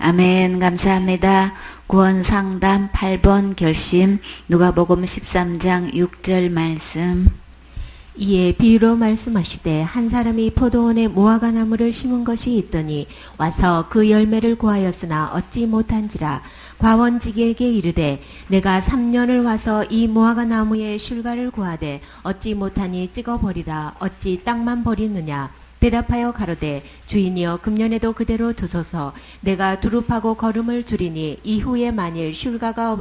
아멘. 감사합니다. 구원상담 8번 결심 누가복음 13장 6절 말씀. 이에 비유로 말씀하시되 한 사람이 포도원에 무화과 나무를 심은 것이 있더니 와서 그 열매를 구하였으나 얻지 못한지라. 과원지기에게 이르되 내가 3년을 와서 이 무화과 나무의 실과를 구하되 얻지 못하니 찍어버리라. 어찌 땅만 버리느냐. 대답하여 가로되 주인이여 금년에도 그대로 두소서. 내가 두릅하고 거름을 줄이니 이후에 만일 실과가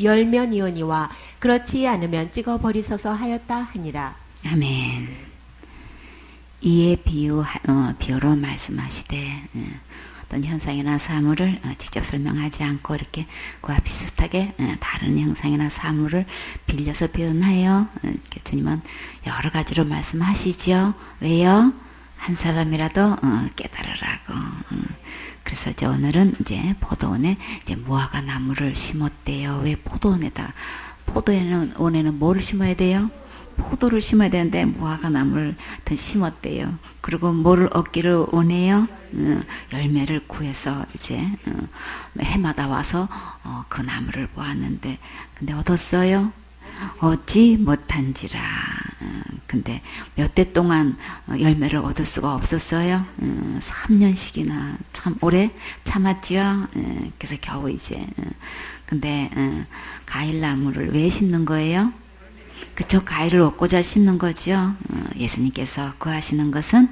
열면이오니와 그렇지 않으면 찍어버리소서 하였다 하니라. 아멘. 이에 비유로 말씀하시되 어떤 현상이나 사물을 직접 설명하지 않고 이렇게 그와 비슷하게 다른 형상이나 사물을 빌려서 표현하여 주님은 여러 가지로 말씀하시죠. 왜요? 한 사람이라도 깨달으라고. 그래서 이제 오늘은 이제 포도원에 이제 무화과 나무를 심었대요. 왜 포도원에는 뭐를 심어야 돼요? 포도를 심어야 되는데 무화과 나무를 심었대요. 그리고 뭐를 얻기를 원해요? 열매를 구해서 이제 해마다 와서 그 나무를 보았는데 근데 얻었어요? 얻지 못한지라. 근데 몇 대 동안 열매를 얻을 수가 없었어요. 3년씩이나 참 오래 참았지요. 그래서 겨우 이제 근데 과일나무를 왜 심는 거예요? 그쵸, 과일을 얻고자 심는 거죠. 예수님께서 구하시는 것은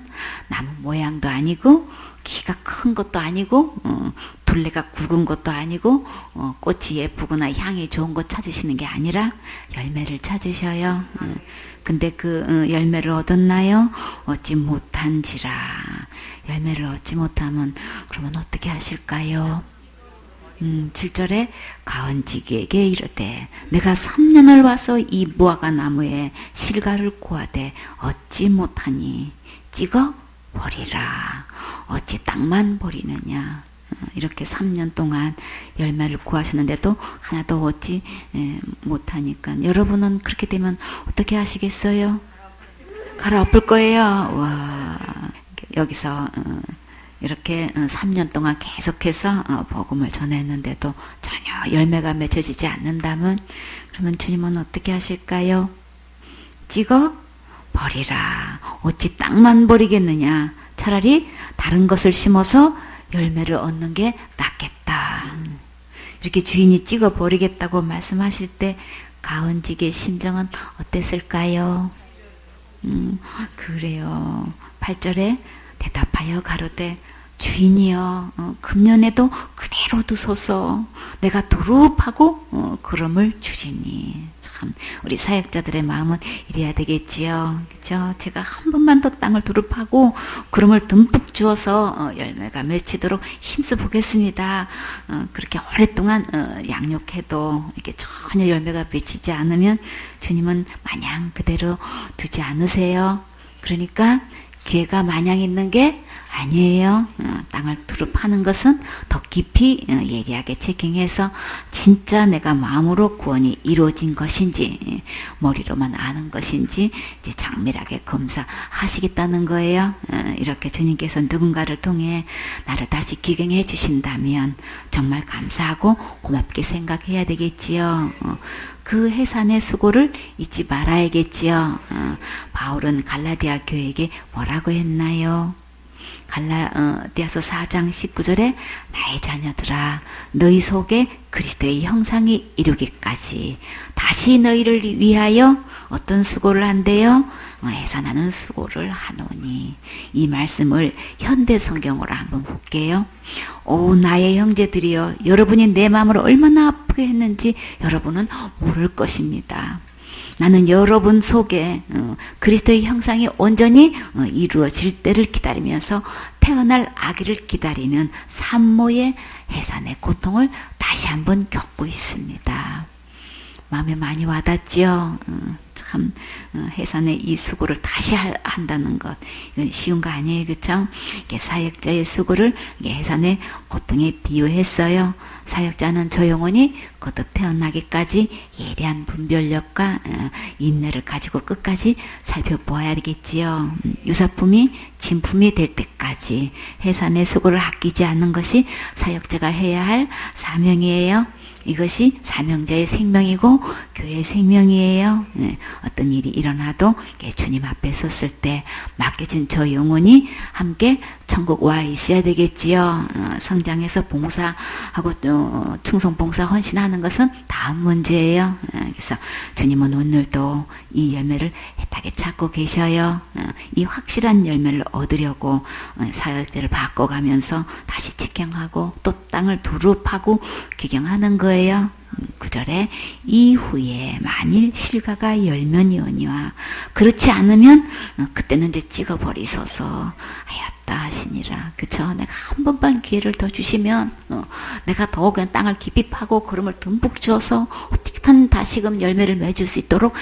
나무 모양도 아니고 키가 큰 것도 아니고 둘레가 굵은 것도 아니고 꽃이 예쁘거나 향이 좋은 것 찾으시는 게 아니라 열매를 찾으셔요. 근데 그 열매를 얻었나요? 얻지 못한지라. 열매를 얻지 못하면 그러면 어떻게 하실까요? 7절에 가은지기에게 이르되 내가 3년을 와서 이 무화과 나무에 실과를 구하되 얻지 못하니 찍어 버리라. 어찌 땅만 버리느냐. 이렇게 3년 동안 열매를 구하셨는데도 하나도 얻지 못하니까 여러분은 그렇게 되면 어떻게 하시겠어요? 갈아엎을 거예요. 와, 여기서 이렇게 3년 동안 계속해서 복음을 전했는데도 전혀 열매가 맺혀지지 않는다면 그러면 주님은 어떻게 하실까요? 찍어 버리라. 어찌 땅만 버리겠느냐. 차라리 다른 것을 심어서 열매를 얻는 게 낫겠다. 이렇게 주인이 찍어 버리겠다고 말씀하실 때 가은지기의 심정은 어땠을까요? 그래요. 8절에 대답하여 가로되 주인이여 금년에도 그대로 두소서. 내가 두릅하고 그름을 줄이니. 참 우리 사역자들의 마음은 이래야 되겠지요. 그렇죠? 제가 한 번만 더 땅을 두릅하고 그름을 듬뿍 주어서 열매가 맺히도록 힘써 보겠습니다. 그렇게 오랫동안 양육해도 이게 전혀 열매가 맺히지 않으면 주님은 마냥 그대로 두지 않으세요. 그러니까 기회가 마냥 있는 게 아니에요. 땅을 두릅하는 것은 더 깊이 예리하게 체킹해서 진짜 내가 마음으로 구원이 이루어진 것인지 머리로만 아는 것인지 이제 정밀하게 검사하시겠다는 거예요. 이렇게 주님께서 누군가를 통해 나를 다시 기경해 주신다면 정말 감사하고 고맙게 생각해야 되겠지요. 그 해산의 수고를 잊지 말아야겠지요. 바울은 갈라디아 교회에게 뭐라고 했나요? 갈라디아서 4장 19절에 나의 자녀들아 너희 속에 그리스도의 형상이 이루기까지 다시 너희를 위하여 어떤 수고를 한대요? 해산하는 수고를 하노니. 이 말씀을 현대 성경으로 한번 볼게요. 오 나의 형제들이여 여러분이 내 마음을 얼마나 아프게 했는지 여러분은 모를 것입니다. 나는 여러분 속에 그리스도의 형상이 온전히 이루어질 때를 기다리면서 태어날 아기를 기다리는 산모의 해산의 고통을 다시 한번 겪고 있습니다. 마음에 많이 와닿지요. 참 해산의 이 수고를 다시 한다는 것, 이건 쉬운 거 아니에요, 그렇죠? 사역자의 수고를 해산의 고통에 비유했어요. 사역자는 저 영혼이 거듭 태어나기까지 예리한 분별력과 인내를 가지고 끝까지 살펴보아야 되겠지요. 유사품이 진품이 될 때까지 해산의 수고를 아끼지 않는 것이 사역자가 해야 할 사명이에요. 이것이 사명자의 생명이고 교회의 생명이에요. 어떤 일이 일어나도 주님 앞에 섰을 때 맡겨진 저 영혼이 함께 천국 와 있어야 되겠지요. 성장해서 봉사하고 또 충성 봉사 헌신하는 것은 다음 문제예요. 그래서 주님은 오늘도 이 열매를 애타게 찾고 계셔요. 이 확실한 열매를 얻으려고 사역자를 바꿔가면서 다시 직경하고 또 땅을 두릅하고 기경하는 거예요. 9절에 이후에 만일 실과가 열면이오니와 그렇지 않으면 그때는 이제 찍어버리소서 하였다 하시니라. 그쵸? 내가 한 번만 기회를 더 주시면 내가 더 그냥 땅을 깊이 파고 걸음을 듬뿍 주어서 어떻게든 다시금 열매를 맺을 수 있도록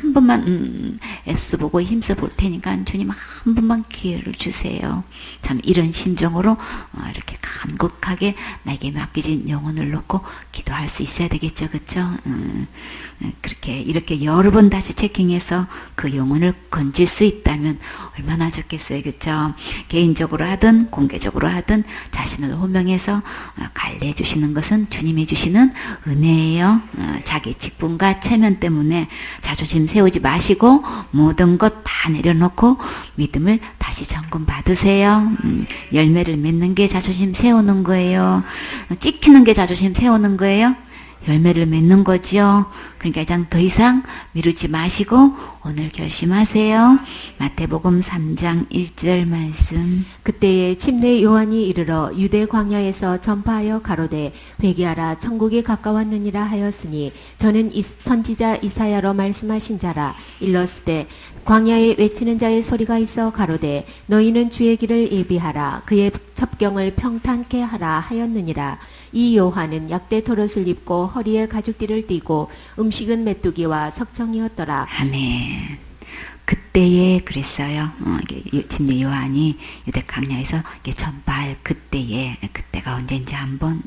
한 번만 애써보고 힘써볼 테니까 주님 한 번만 기회를 주세요. 참 이런 심정으로 이렇게 간곡하게 나에게 맡겨진 영혼을 놓고 기도할 수 있어야 되겠죠. 그쵸? 그렇게 이렇게 여러 번 다시 체킹해서 그 영혼을 건질 수 있다면 얼마나 좋겠어요. 그쵸? 개인적으로 하든 공개적으로 하든 자신을 호명해서 갈래해 주시는 것은 주님이 주시는 은혜예요. 자기 직분과 체면 때문에 자존심 세우지 마시고 모든 것 다 내려놓고 믿음을 다시 점검 받으세요. 열매를 맺는 게 자존심 세우는 거예요. 찍히는 게 자존심 세우는 거예요. 열매를 맺는 거지요. 그러니까 더 이상 미루지 마시고 오늘 결심하세요. 마태복음 3장 1절 말씀. 그때에 침례 요한이 이르러 유대 광야에서 전파하여 가로되 회개하라 천국이 가까웠느니라 하였으니 저는 선지자 이사야로 말씀하신 자라. 일렀으되 광야에 외치는 자의 소리가 있어 가로되 너희는 주의 길을 예비하라 그의 첩경을 평탄케 하라 하였느니라. 이 요한은 약대 토롯을 입고 허리에 가죽띠를 띠고 음식은 메뚜기와 석청이었더라. 아멘. 그때에 그랬어요. 침례 요한이 유대 광야에서 전파할 그때가 언제인지 한번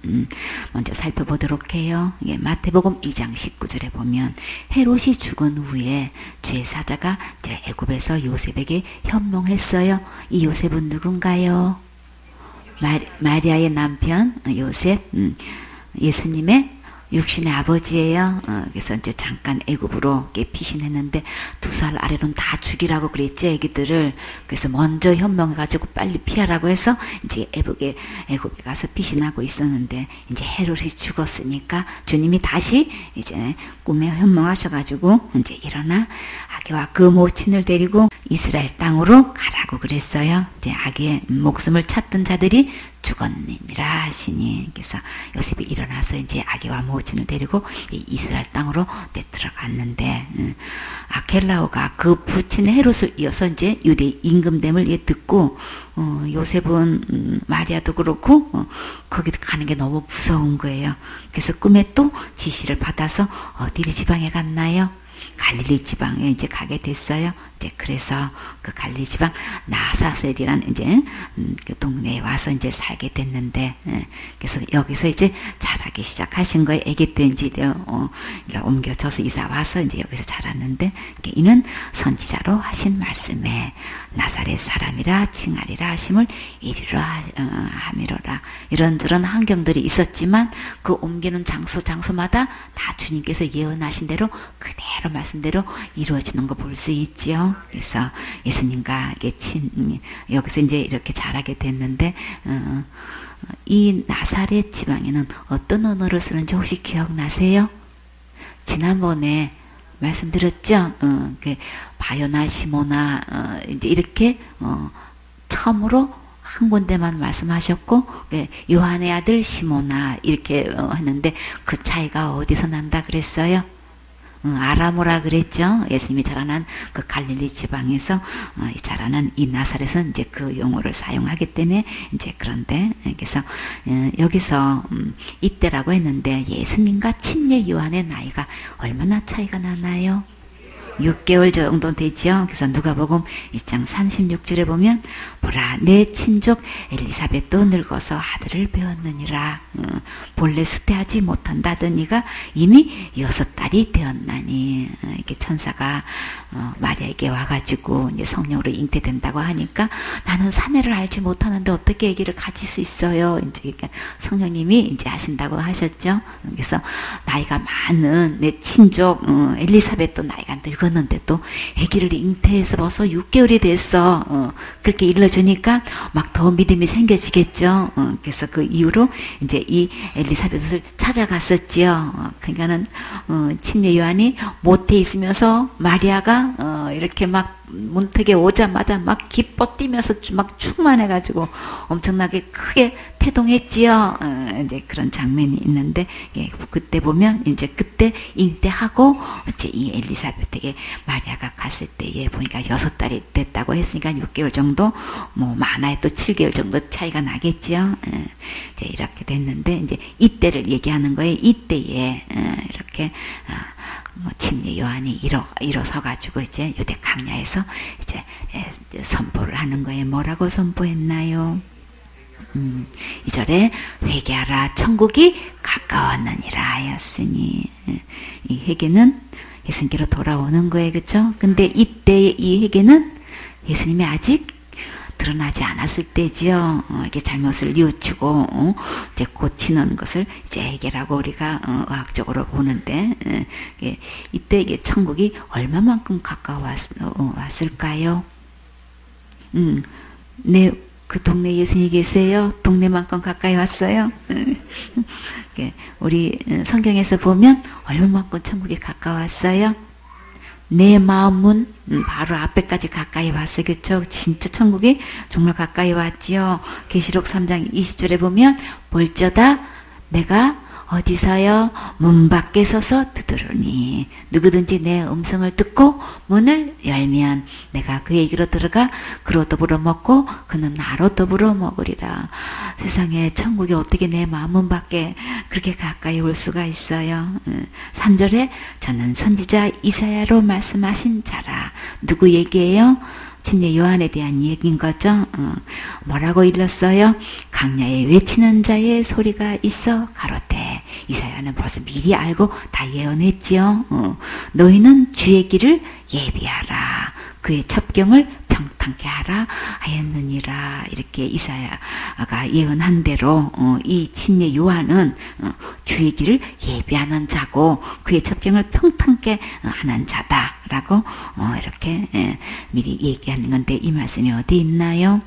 먼저 살펴보도록 해요. 마태복음 2장 19절에 보면 헤롯이 죽은 후에 주의 사자가 애굽에서 요셉에게 현몽했어요. 이 요셉은 누군가요? 마리아의 남편 요셉, 예수님의 육신의 아버지예요. 그래서 이제 잠깐 애굽으로 피신했는데 2살 아래로는 다 죽이라고 그랬죠, 애기들을. 그래서 먼저 현명해가지고 빨리 피하라고 해서 이제 애굽에 가서 피신하고 있었는데 이제 헤롯이 죽었으니까 주님이 다시 이제 꿈에 현명하셔가지고 이제 일어나 아기와 그 모친을 데리고 이스라엘 땅으로 가라고 그랬어요. 이제 아기의 목숨을 찾던 자들이 죽었느니라 하시니. 그래서 요셉이 일어나서 이제 아기와 모친을 데리고 이스라엘 땅으로 들어갔는데 아켈라오가 그 부친 헤롯을 이어서 이제 유대 임금됨을 듣고 요셉은 마리아도 그렇고 거기 가는 게 너무 무서운 거예요. 그래서 꿈에 또 지시를 받아서 어디 지방에 갔나요? 갈릴리 지방에 이제 가게 됐어요. 이제 그래서 그 갈릴리 지방 나사렛이란 이제 그 동네에 와서 이제 살게 됐는데, 그래서 여기서 이제 자라기 시작하신 거예요. 아기 때 이제 옮겨져서 이사 와서 이제 여기서 자랐는데, 이는 선지자로 하신 말씀에 나사렛 사람이라 칭하리라 하심을 이리로 함이로라. 이런저런 환경들이 있었지만 그 옮기는 장소마다 다 주님께서 예언하신 대로 그대로 말씀대로 이루어지는 거 볼 수 있지요. 그래서 예수님과 여기서 이제 이렇게 자라게 됐는데, 이 나사렛 지방에는 어떤 언어를 쓰는지 혹시 기억나세요? 지난번에 말씀드렸죠? 바요나 시모나 이제 이렇게 처음으로 한 군데만 말씀하셨고, 요한의 아들 시모나 이렇게 했는데 그 차이가 어디서 난다 그랬어요? 아라모라 그랬죠. 예수님이 자라난 그 갈릴리 지방에서 자라난 이 나사렛은 이제 그 용어를 사용하기 때문에 이제 그런데 그래서 여기서 이때라고 했는데 예수님과 침례 요한의 나이가 얼마나 차이가 나나요? 6개월 정도 되죠. 그래서 누가복음 1장 36절에 보면 보라 내 친족 엘리사벳도 늙어서 아들을 배웠느니라. 본래 수태하지 못한다던 이가 이미 6달이 되었나니. 이렇게 천사가 마리아에게 와가지고 이제 성령으로 잉태된다고 하니까 나는 사내를 알지 못하는데 어떻게 아기를 가질 수 있어요? 이제 그러니까 성령님이 이제 하신다고 하셨죠. 그래서 나이가 많은 내 친족 엘리사벳도 나이가 늙었는데 또 아기를 잉태해서 벌써 6개월이 됐어. 그렇게 일러주니까 막 더 믿음이 생겨지겠죠. 그래서 그 이후로 이제 이 엘리사벳을 찾아갔었지요. 그러니까는 침례 요한이 못해 있으면서 마리아가 이렇게 막 문택에 오자마자 막 기뻐 뛰면서 막 충만해가지고 엄청나게 크게 태동했지요. 이제 그런 장면이 있는데, 예, 그때 보면 이제 그때 잉태하고 이제 이 엘리사벳에게 마리아가 갔을 때에 보니까 6달이 됐다고 했으니까 6개월 정도, 뭐 많아야 또 7개월 정도 차이가 나겠지요. 이제 이렇게 됐는데 이제 이때를 얘기하는 거예요. 이때에 이렇게 침례 요한이 일어서가지고 이제 유대 강야에서 이제 선포를 하는 거예요. 뭐라고 선포했나요? 2절에 회개하라 천국이 가까웠느니라 하였으니 이 회개는 예수님께로 돌아오는 거예요. 그렇죠? 근데 이때의 이 회개는 예수님이 아직 드러나지 않았을 때지요. 이게 잘못을 뉘우치고 이제 고치는 것을 이제 해결하고 우리가 의학적으로 보는데 이때 이게 천국이 얼마만큼 가까웠을까요? 네, 그 동네 예수님이 계세요? 동네만큼 가까이 왔어요? 우리 성경에서 보면 얼마만큼 천국이 가까웠어요? 내 마음은 바로 앞에까지 가까이 왔어요. 그렇죠? 진짜 천국이 정말 가까이 왔지요. 계시록 3장 20절에 보면 볼저다 내가 어디서요? 문 밖에 서서 두드르니 누구든지 내 음성을 듣고 문을 열면 내가 그에게로 들어가 그로 더불어 먹고 그는 나로 더불어 먹으리라. 세상에 천국이 어떻게 내 마음 밖에 그렇게 가까이 올 수가 있어요. 3절에 저는 선지자 이사야로 말씀하신 자라. 누구 얘기예요? 침례 요한에 대한 얘기인 거죠. 뭐라고 일렀어요? 강야에 외치는 자의 소리가 있어 가로되. 이사야는 벌써 미리 알고 다 예언했지요. 너희는 주의 길을 예비하라. 그의 첩경을 평탄케 하라 하였느니라. 이렇게 이사야가 예언한 대로 이 침례 요한은 주의 길을 예비하는 자고 그의 첩경을 평탄케 하는 자다라고 이렇게 미리 얘기하는 건데 이 말씀이 어디 있나요?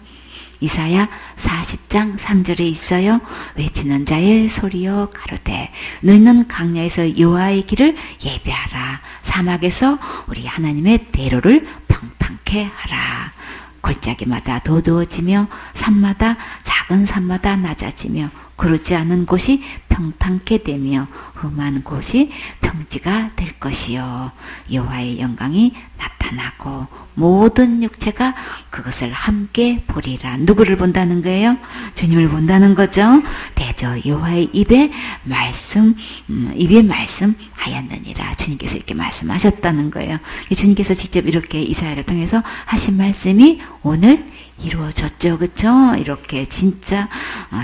이사야 40장 3절에 있어요. 외치는 자의 소리여 가로되 너희는 강야에서 여호와의 길을 예비하라. 사막에서 우리 하나님의 대로를 평탄케 하라. 골짜기마다 도두어지며 산마다 작은 산마다 낮아지며 그렇지 않은 곳이 평탄케 되며 험한 곳이 평지가 될 것이요 여호와의 영광이 나타나고 모든 육체가 그것을 함께 보리라. 누구를 본다는 거예요? 주님을 본다는 거죠. 대저 여호와의 입에 말씀하였느니라. 주님께서 이렇게 말씀하셨다는 거예요. 주님께서 직접 이렇게 이사야를 통해서 하신 말씀이 오늘 이루어졌죠. 그쵸? 이렇게 진짜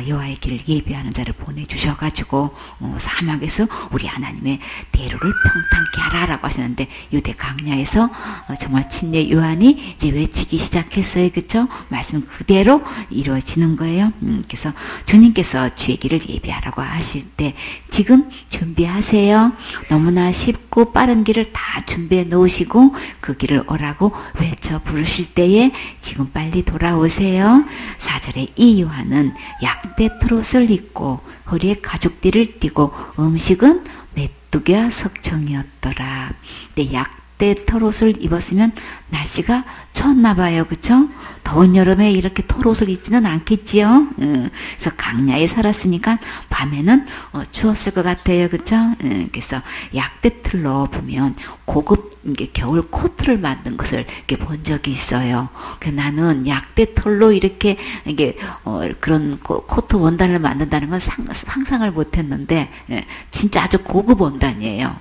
여호와의 길을 예비하는 자를 보내주셔가지고 사막에서 우리 하나님의 대로를 평탄케 하라라고 하시는데 유대 강야에서 정말 침례 요한이 이제 외치기 시작했어요. 그쵸? 말씀 그대로 이루어지는 거예요. 그래서 주님께서 주의 길을 예비하라고 하실 때 지금 준비하세요. 너무나 쉽고 빠른 길을 다 준비해 놓으시고 그 길을 오라고 외쳐 부르실 때에 지금 빨리 돌아오세요. 4절에 이 요한은 약대 트롯을 입고 허리에 가죽띠를 띠고 음식은 메뚜기와 석청이었더라. 근데 약대 트롯을 입었으면 날씨가 추웠나 봐요. 그쵸? 더운 여름에 이렇게 털옷을 입지는 않겠지요. 그래서 강야에 살았으니까 밤에는 추웠을 것 같아요. 그쵸? 그래서 약대틀로 보면 고급 이게 겨울 코트를 만든 것을 이렇게 본 적이 있어요. 나는 약대털로 이렇게 이게 그런 코트 원단을 만든다는 건 상상을 못했는데 진짜 아주 고급 원단이에요.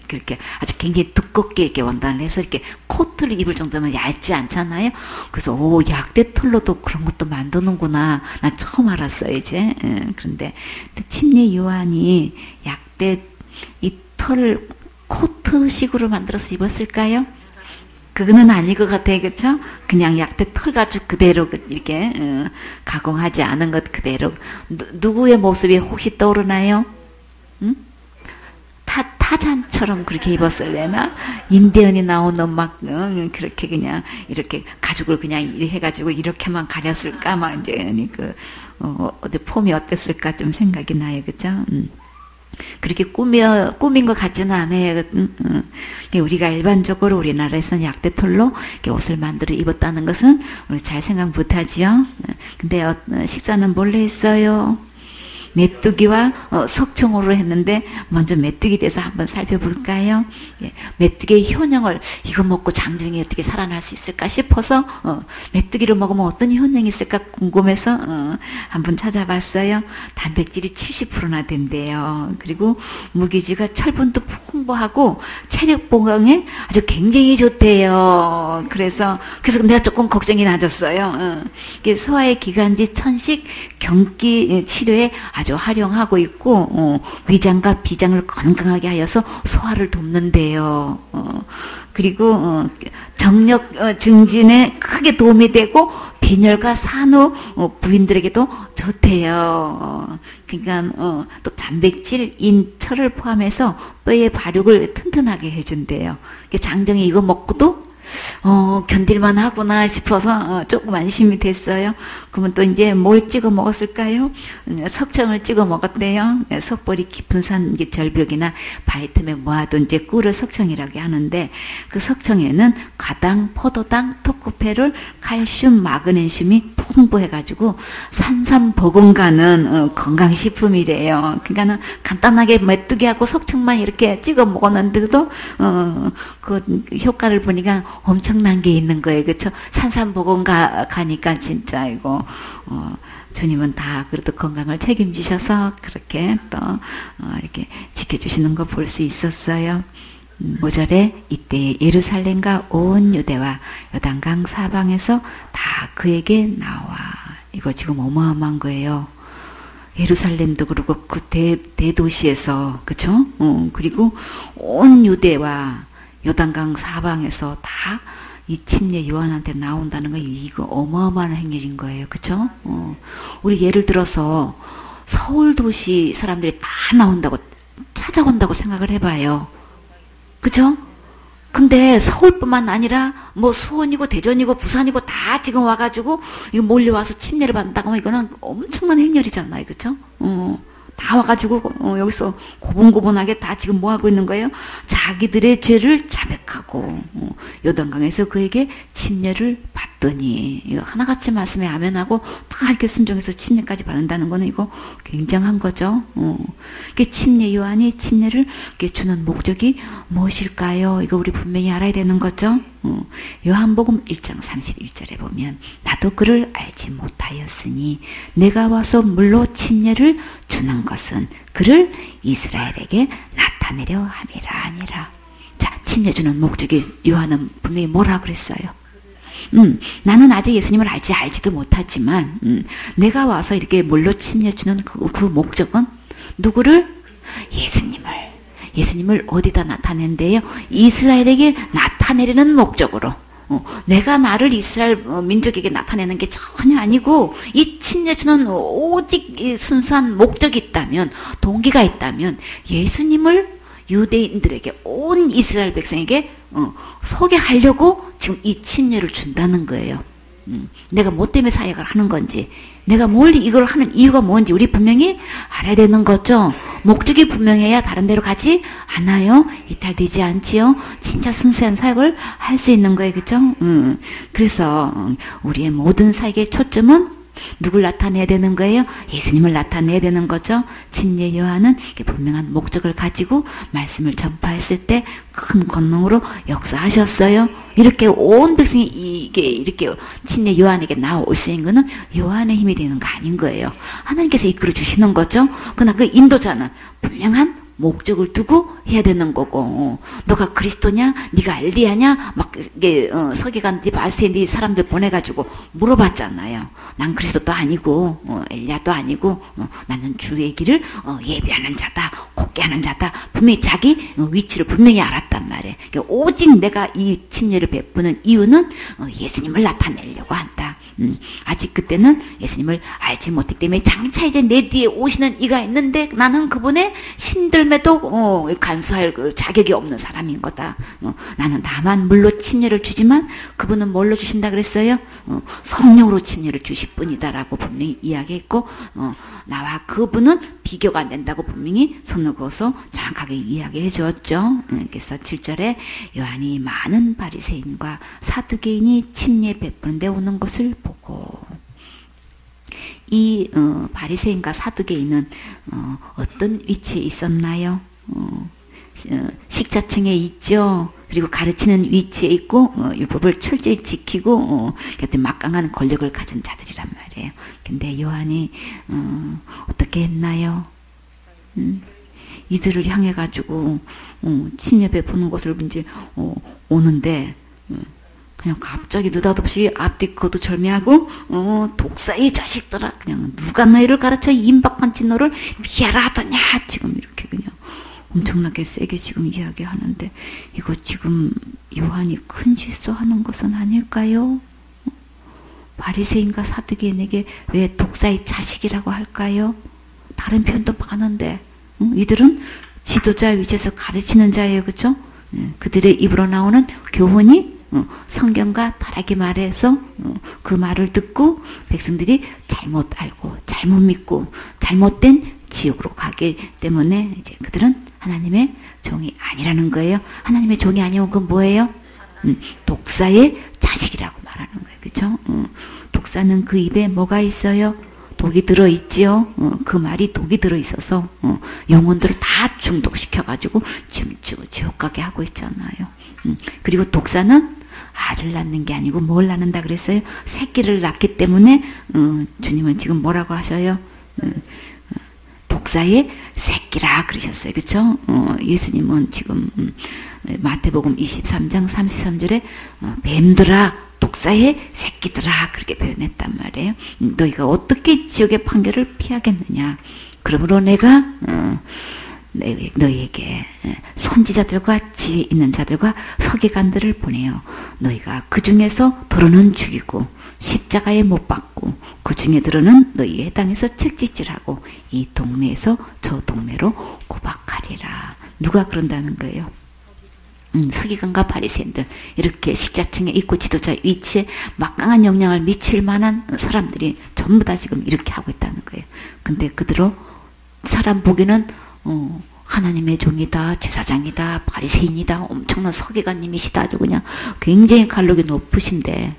그렇게 아주 굉장히 두껍게 이렇게 원단을 해서 이렇게 코트를 입을 정도면 얇지 않잖아요. 그래서 약대털로도 그런 것도 만드는구나. 난 처음 알았어요 이제. 그런데 침례 요한이 약대 이 털을 코트식으로 만들어서 입었을까요? 그거는 아닐 것 같아요. 그쵸? 그냥 약대 털 가지고 그대로 이렇게 가공하지 않은 것 그대로. 누구의 모습이 혹시 떠오르나요? 응? 타잔처럼 그렇게 입었을래나? 인디언이 나오는 막 그렇게 그냥 이렇게 가죽을 그냥 해가지고 이렇게만 가렸을까? 막 이제 어디 폼이 어땠을까 좀 생각이 나요. 그죠? 그렇게 꾸민 것 같지는 않아요. 우리가 일반적으로 우리나라에서는 약대털로 옷을 만들어 입었다는 것은 우리 잘 생각 못하지요. 근데 식사는 뭘로 했어요? 메뚜기와 석청으로 했는데 먼저 메뚜기 대해서 한번 살펴볼까요? 예, 메뚜기의 효능을 이거 먹고 장정이 어떻게 살아날 수 있을까 싶어서 메뚜기를 먹으면 어떤 효능이 있을까 궁금해서 한번 찾아봤어요. 단백질이 70%나 된대요. 그리고 무기질과 철분도 풍부하고 체력 보강에 아주 굉장히 좋대요. 그래서 내가 조금 걱정이 나졌어요. 소화의 기관지 천식 경기 치료에 아주 활용하고 있고 위장과 비장을 건강하게 하여서 소화를 돕는데요. 그리고 정력 증진에 크게 도움이 되고 빈혈과 산후 부인들에게도 좋대요. 그러니까 또 단백질, 인, 철을 포함해서 뼈의 발육을 튼튼하게 해준대요. 장정이 이거 먹고도 견딜만 하구나 싶어서 조금 안심이 됐어요. 그러면 또 이제 뭘 찍어 먹었을까요? 석청을 찍어 먹었대요. 석볼이 깊은 산 절벽이나 바위틈에 모아둔 이제 꿀을 석청이라고 하는데 그 석청에는 가당, 포도당, 토코페롤, 칼슘, 마그네슘이 풍부해가지고 산삼보건가는 건강식품이래요. 그러니까는 간단하게 메뚜기하고 석청만 이렇게 찍어 먹었는데도 그 효과를 보니까 엄청난 게 있는 거예요. 그쵸? 산삼보건 가니까 진짜 이거 주님은 다 그래도 건강을 책임지셔서 그렇게 또 이렇게 지켜주시는 거 볼 수 있었어요. 5절에 이때 예루살렘과 온 유대와 요단강 사방에서 다 그에게 나와. 이거 지금 어마어마한 거예요. 예루살렘도 그렇고 그 대도시에서 그쵸? 그리고 온 유대와 요단강 사방에서 다 이 침례 요한한테 나온다는 거 이거 어마어마한 행렬인 거예요. 그쵸? 우리 예를 들어서 서울 도시 사람들이 다 나온다고 찾아온다고 생각을 해봐요. 그쵸? 근데 서울뿐만 아니라 뭐 수원이고 대전이고 부산이고 다 지금 와가지고 이거 몰려와서 침례를 받는다고 하면 이거는 엄청난 행렬이잖아요. 그쵸? 다 와가지고 여기서 고분고분하게 다 지금 뭐 하고 있는 거예요? 자기들의 죄를 자백하고 요단강에서 그에게 침례를 받더니 이거 하나같이 말씀에 아멘하고 다 이렇게 순종해서 침례까지 받는다는 거는 이거 굉장한 거죠. 이게 침례 요한이 침례를 이렇게 주는 목적이 무엇일까요? 이거 우리 분명히 알아야 되는 거죠. 요한복음 1장 31절에 보면 나도 그를 알지 못하였으니 내가 와서 물로 침례를 주는 것은 그를 이스라엘에게 나타내려 함이라 아니라. 자, 침례 주는 목적이 요한은 분명히 뭐라 그랬어요? 나는 아직 예수님을 알지도 못하지만 내가 와서 이렇게 물로 침례 주는 그 목적은 누구를? 예수님을 어디다 나타낸대요? 이스라엘에게 나타내려는 목적으로. 내가 나를 이스라엘 민족에게 나타내는 게 전혀 아니고 이 침례 주는 오직 순수한 목적이 있다면, 동기가 있다면 예수님을 유대인들에게, 온 이스라엘 백성에게 소개하려고 지금 이 침례를 준다는 거예요. 내가 뭐 때문에 사역을 하는 건지, 내가 뭘 이걸 하는 이유가 뭔지 우리 분명히 알아야 되는 거죠. 목적이 분명해야 다른 데로 가지 않아요. 이탈되지 않지요. 진짜 순수한 사역을 할 수 있는 거예요. 그죠? 그래서 우리의 모든 사역의 초점은 누굴 나타내야 되는 거예요? 예수님을 나타내야 되는 거죠. 침례 요한은 분명한 목적을 가지고 말씀을 전파했을 때 큰 권능으로 역사하셨어요. 이렇게 온 백성이 이게 이렇게 침례 요한에게 나오신 거는 요한의 힘이 되는 거 아닌 거예요. 하나님께서 이끌어 주시는 거죠. 그러나 그 인도자는 분명한 목적을 두고 해야 되는 거고, 너가 그리스도냐, 네가 엘리야냐, 막 이게 서기관, 바리새인 사람들 보내가지고 물어봤잖아요. 난 그리스도도 아니고 엘리야도 아니고 나는 주의 길을 예비하는 자다, 곱게 하는 자다. 분명히 자기 위치를 분명히 알았단 말이에요. 그러니까 오직 내가 이 침례를 베푸는 이유는 예수님을 나타내려고 한다. 아직 그때는 예수님을 알지 못했기 때문에 장차 이제 내 뒤에 오시는 이가 있는데 나는 그분의 신들매도 간수할 그 자격이 없는 사람인 거다. 나는 다만 물로 침례를 주지만 그분은 뭘로 주신다 그랬어요? 성령으로 침례를 주실 뿐이다라고 분명히 이야기했고, 나와 그분은 비교가 안 된다고 분명히 손을 그어서 정확하게 이야기해 주었죠. 그래서 7절에 요한이 많은 바리새인과 사두개인이 침례 베푸는 데 오는 것을 보고, 이 바리새인과 사두개인은 어떤 위치에 있었나요? 식자층에 있죠. 그리고 가르치는 위치에 있고 율법을 철저히 지키고 막강한 권력을 가진 자들이란 말이에요. 근데 요한이 어떻게 했나요? 이들을 향해 가지고 침례 베푸는 것을 이제 오는데 그냥 갑자기 느닷없이 앞뒤코도 절미하고 독사의 자식들아, 그냥 누가 너희를 가르쳐 임박한 너를 미하라 하더냐, 지금 이렇게 그냥 엄청나게 세게 지금 이야기하는데, 이거 지금 요한이 큰 실수하는 것은 아닐까요? 바리새인과 사두개인에게 왜 독사의 자식이라고 할까요? 다른 표현도 많은데 이들은 지도자 위치에서 가르치는 자예요. 그렇죠? 그들의 입으로 나오는 교훈이 성경과 다르게 말해서 그 말을 듣고 백성들이 잘못 알고 잘못 믿고 잘못된 지옥으로 가기 때문에 이제 그들은 하나님의 종이 아니라는 거예요. 하나님의 종이 아니면 그건 뭐예요? 독사의 자식이라고 말하는 거예요. 그렇죠? 독사는 그 입에 뭐가 있어요? 독이 들어있지요. 그 말이 독이 들어있어서 영혼들을 다 중독시켜가지고 지금 지옥 가게 하고 있잖아요. 그리고 독사는 알을 낳는 게 아니고 뭘 낳는다 그랬어요? 새끼를 낳기 때문에 주님은 지금 뭐라고 하셔요? 독사의 새끼라 그러셨어요. 그렇죠? 예수님은 지금 마태복음 23장 33절에 뱀들아, 독사의 새끼들아, 그렇게 표현했단 말이에요. 너희가 어떻게 지옥의 판결을 피하겠느냐? 그러므로 내가 너희에게 선지자들과 지혜 있는 자들과 서기관들을 보내요. 너희가 그 중에서 더러는 죽이고 십자가에 못 박고 그 중에 더러는 너희의 땅에서 채찍질하고 이 동네에서 저 동네로 구박하리라. 누가 그런다는 거예요? 서기관과 바리새인들, 이렇게 식자층에 있고 지도자 위치에 막강한 영향을 미칠 만한 사람들이 전부 다 지금 이렇게 하고 있다는 거예요. 근데 그대로 사람 보기에는 하나님의 종이다, 제사장이다, 바리새인이다, 엄청난 서기관님이시다, 아주 그냥 굉장히 간록이 높으신데,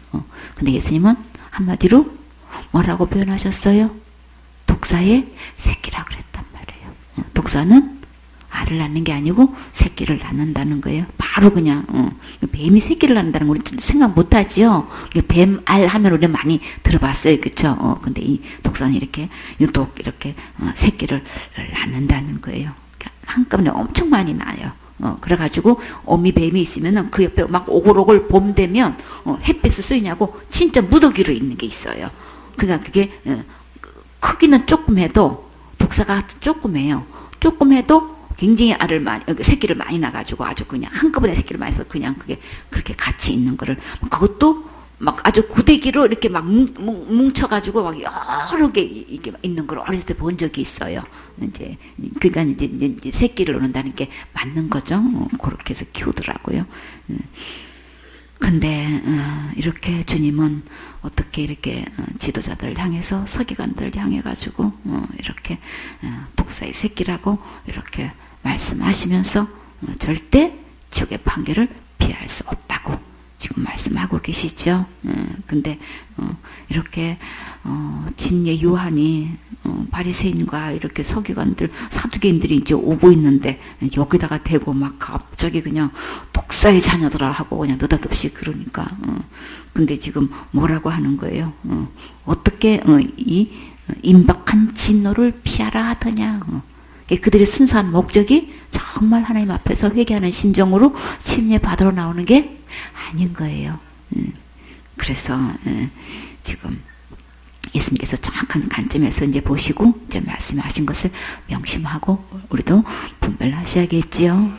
근데 예수님은 한마디로 뭐라고 표현하셨어요? 독사의 새끼라 그랬단 말이에요. 독사는 알을 낳는 게 아니고 새끼를 낳는다는 거예요. 바로 그냥 뱀이 새끼를 낳는다는 거 우리 생각 못하지요. 뱀알 하면 우리 많이 들어봤어요, 그렇죠? 근데 이 독사는 이렇게 유독 이렇게 새끼를 낳는다는 거예요. 한꺼번에 엄청 많이 나요. 그래가지고 어미 뱀이 있으면은 그 옆에 막 오글오글 봄 되면 햇빛을 쏘이냐고 진짜 무더기로 있는 게 있어요. 그러니까 그게 크기는 조금 해도 독사가 조금해요. 조금 해도 굉장히 알을 많이, 새끼를 많이 나가지고 아주 그냥 한꺼번에 새끼를 많이 해서 그냥 그게 그렇게 같이 있는 거를, 그것도 막 아주 고데기로 이렇게 막 뭉쳐가지고 막 여러 개 이게 있는 걸 어렸을 때 본 적이 있어요. 이제, 그러니까 이제 새끼를 놓는다는 게 맞는 거죠. 그렇게 해서 키우더라고요. 근데 이렇게 주님은 어떻게 이렇게 지도자들 향해서 서기관들 향해 가지고 이렇게 독사의 새끼라고 이렇게 말씀하시면서 절대 지옥의 판결을 피할 수 없다고 지금 말씀하고 계시죠. 근데 이렇게 침례 요한이 바리새인과 이렇게 서기관들 사두개인들이 이제 오고 있는데 여기다가 대고 막 갑자기 그냥 독사의 자녀들아 하고 그냥 느닷없이 그러니까 근데 지금 뭐라고 하는 거예요? 어떻게 이 임박한 진노를 피하라 하더냐? 그들의 순수한 목적이 정말 하나님 앞에서 회개하는 심정으로 침례 받으러 나오는 게 아닌 거예요. 그래서 지금 예수님께서 정확한 관점에서 이제 보시고 이제 말씀하신 것을 명심하고 우리도 분별하셔야겠지요.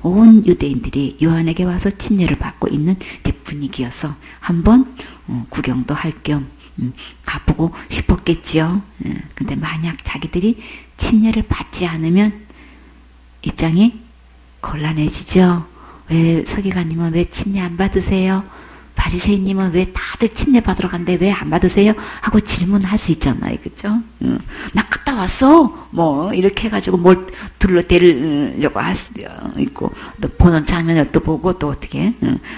온 유대인들이 요한에게 와서 침례를 받고 있는 분위기여서 한번 구경도 할 겸 가보고 싶었겠지요. 근데 만약 자기들이 침례를 받지 않으면 입장이 곤란해지죠. 왜 서기관님은 왜 침례 안 받으세요? 바리새인님은 왜 다들 침례 받으러 간대 왜 안 받으세요? 하고 질문할 수 있잖아요, 그죠? 나 갔다 왔어. 뭐 이렇게 해가지고 뭘 둘러대려고 할 수도 있고 또 보는 장면을 또 보고 또 어떻게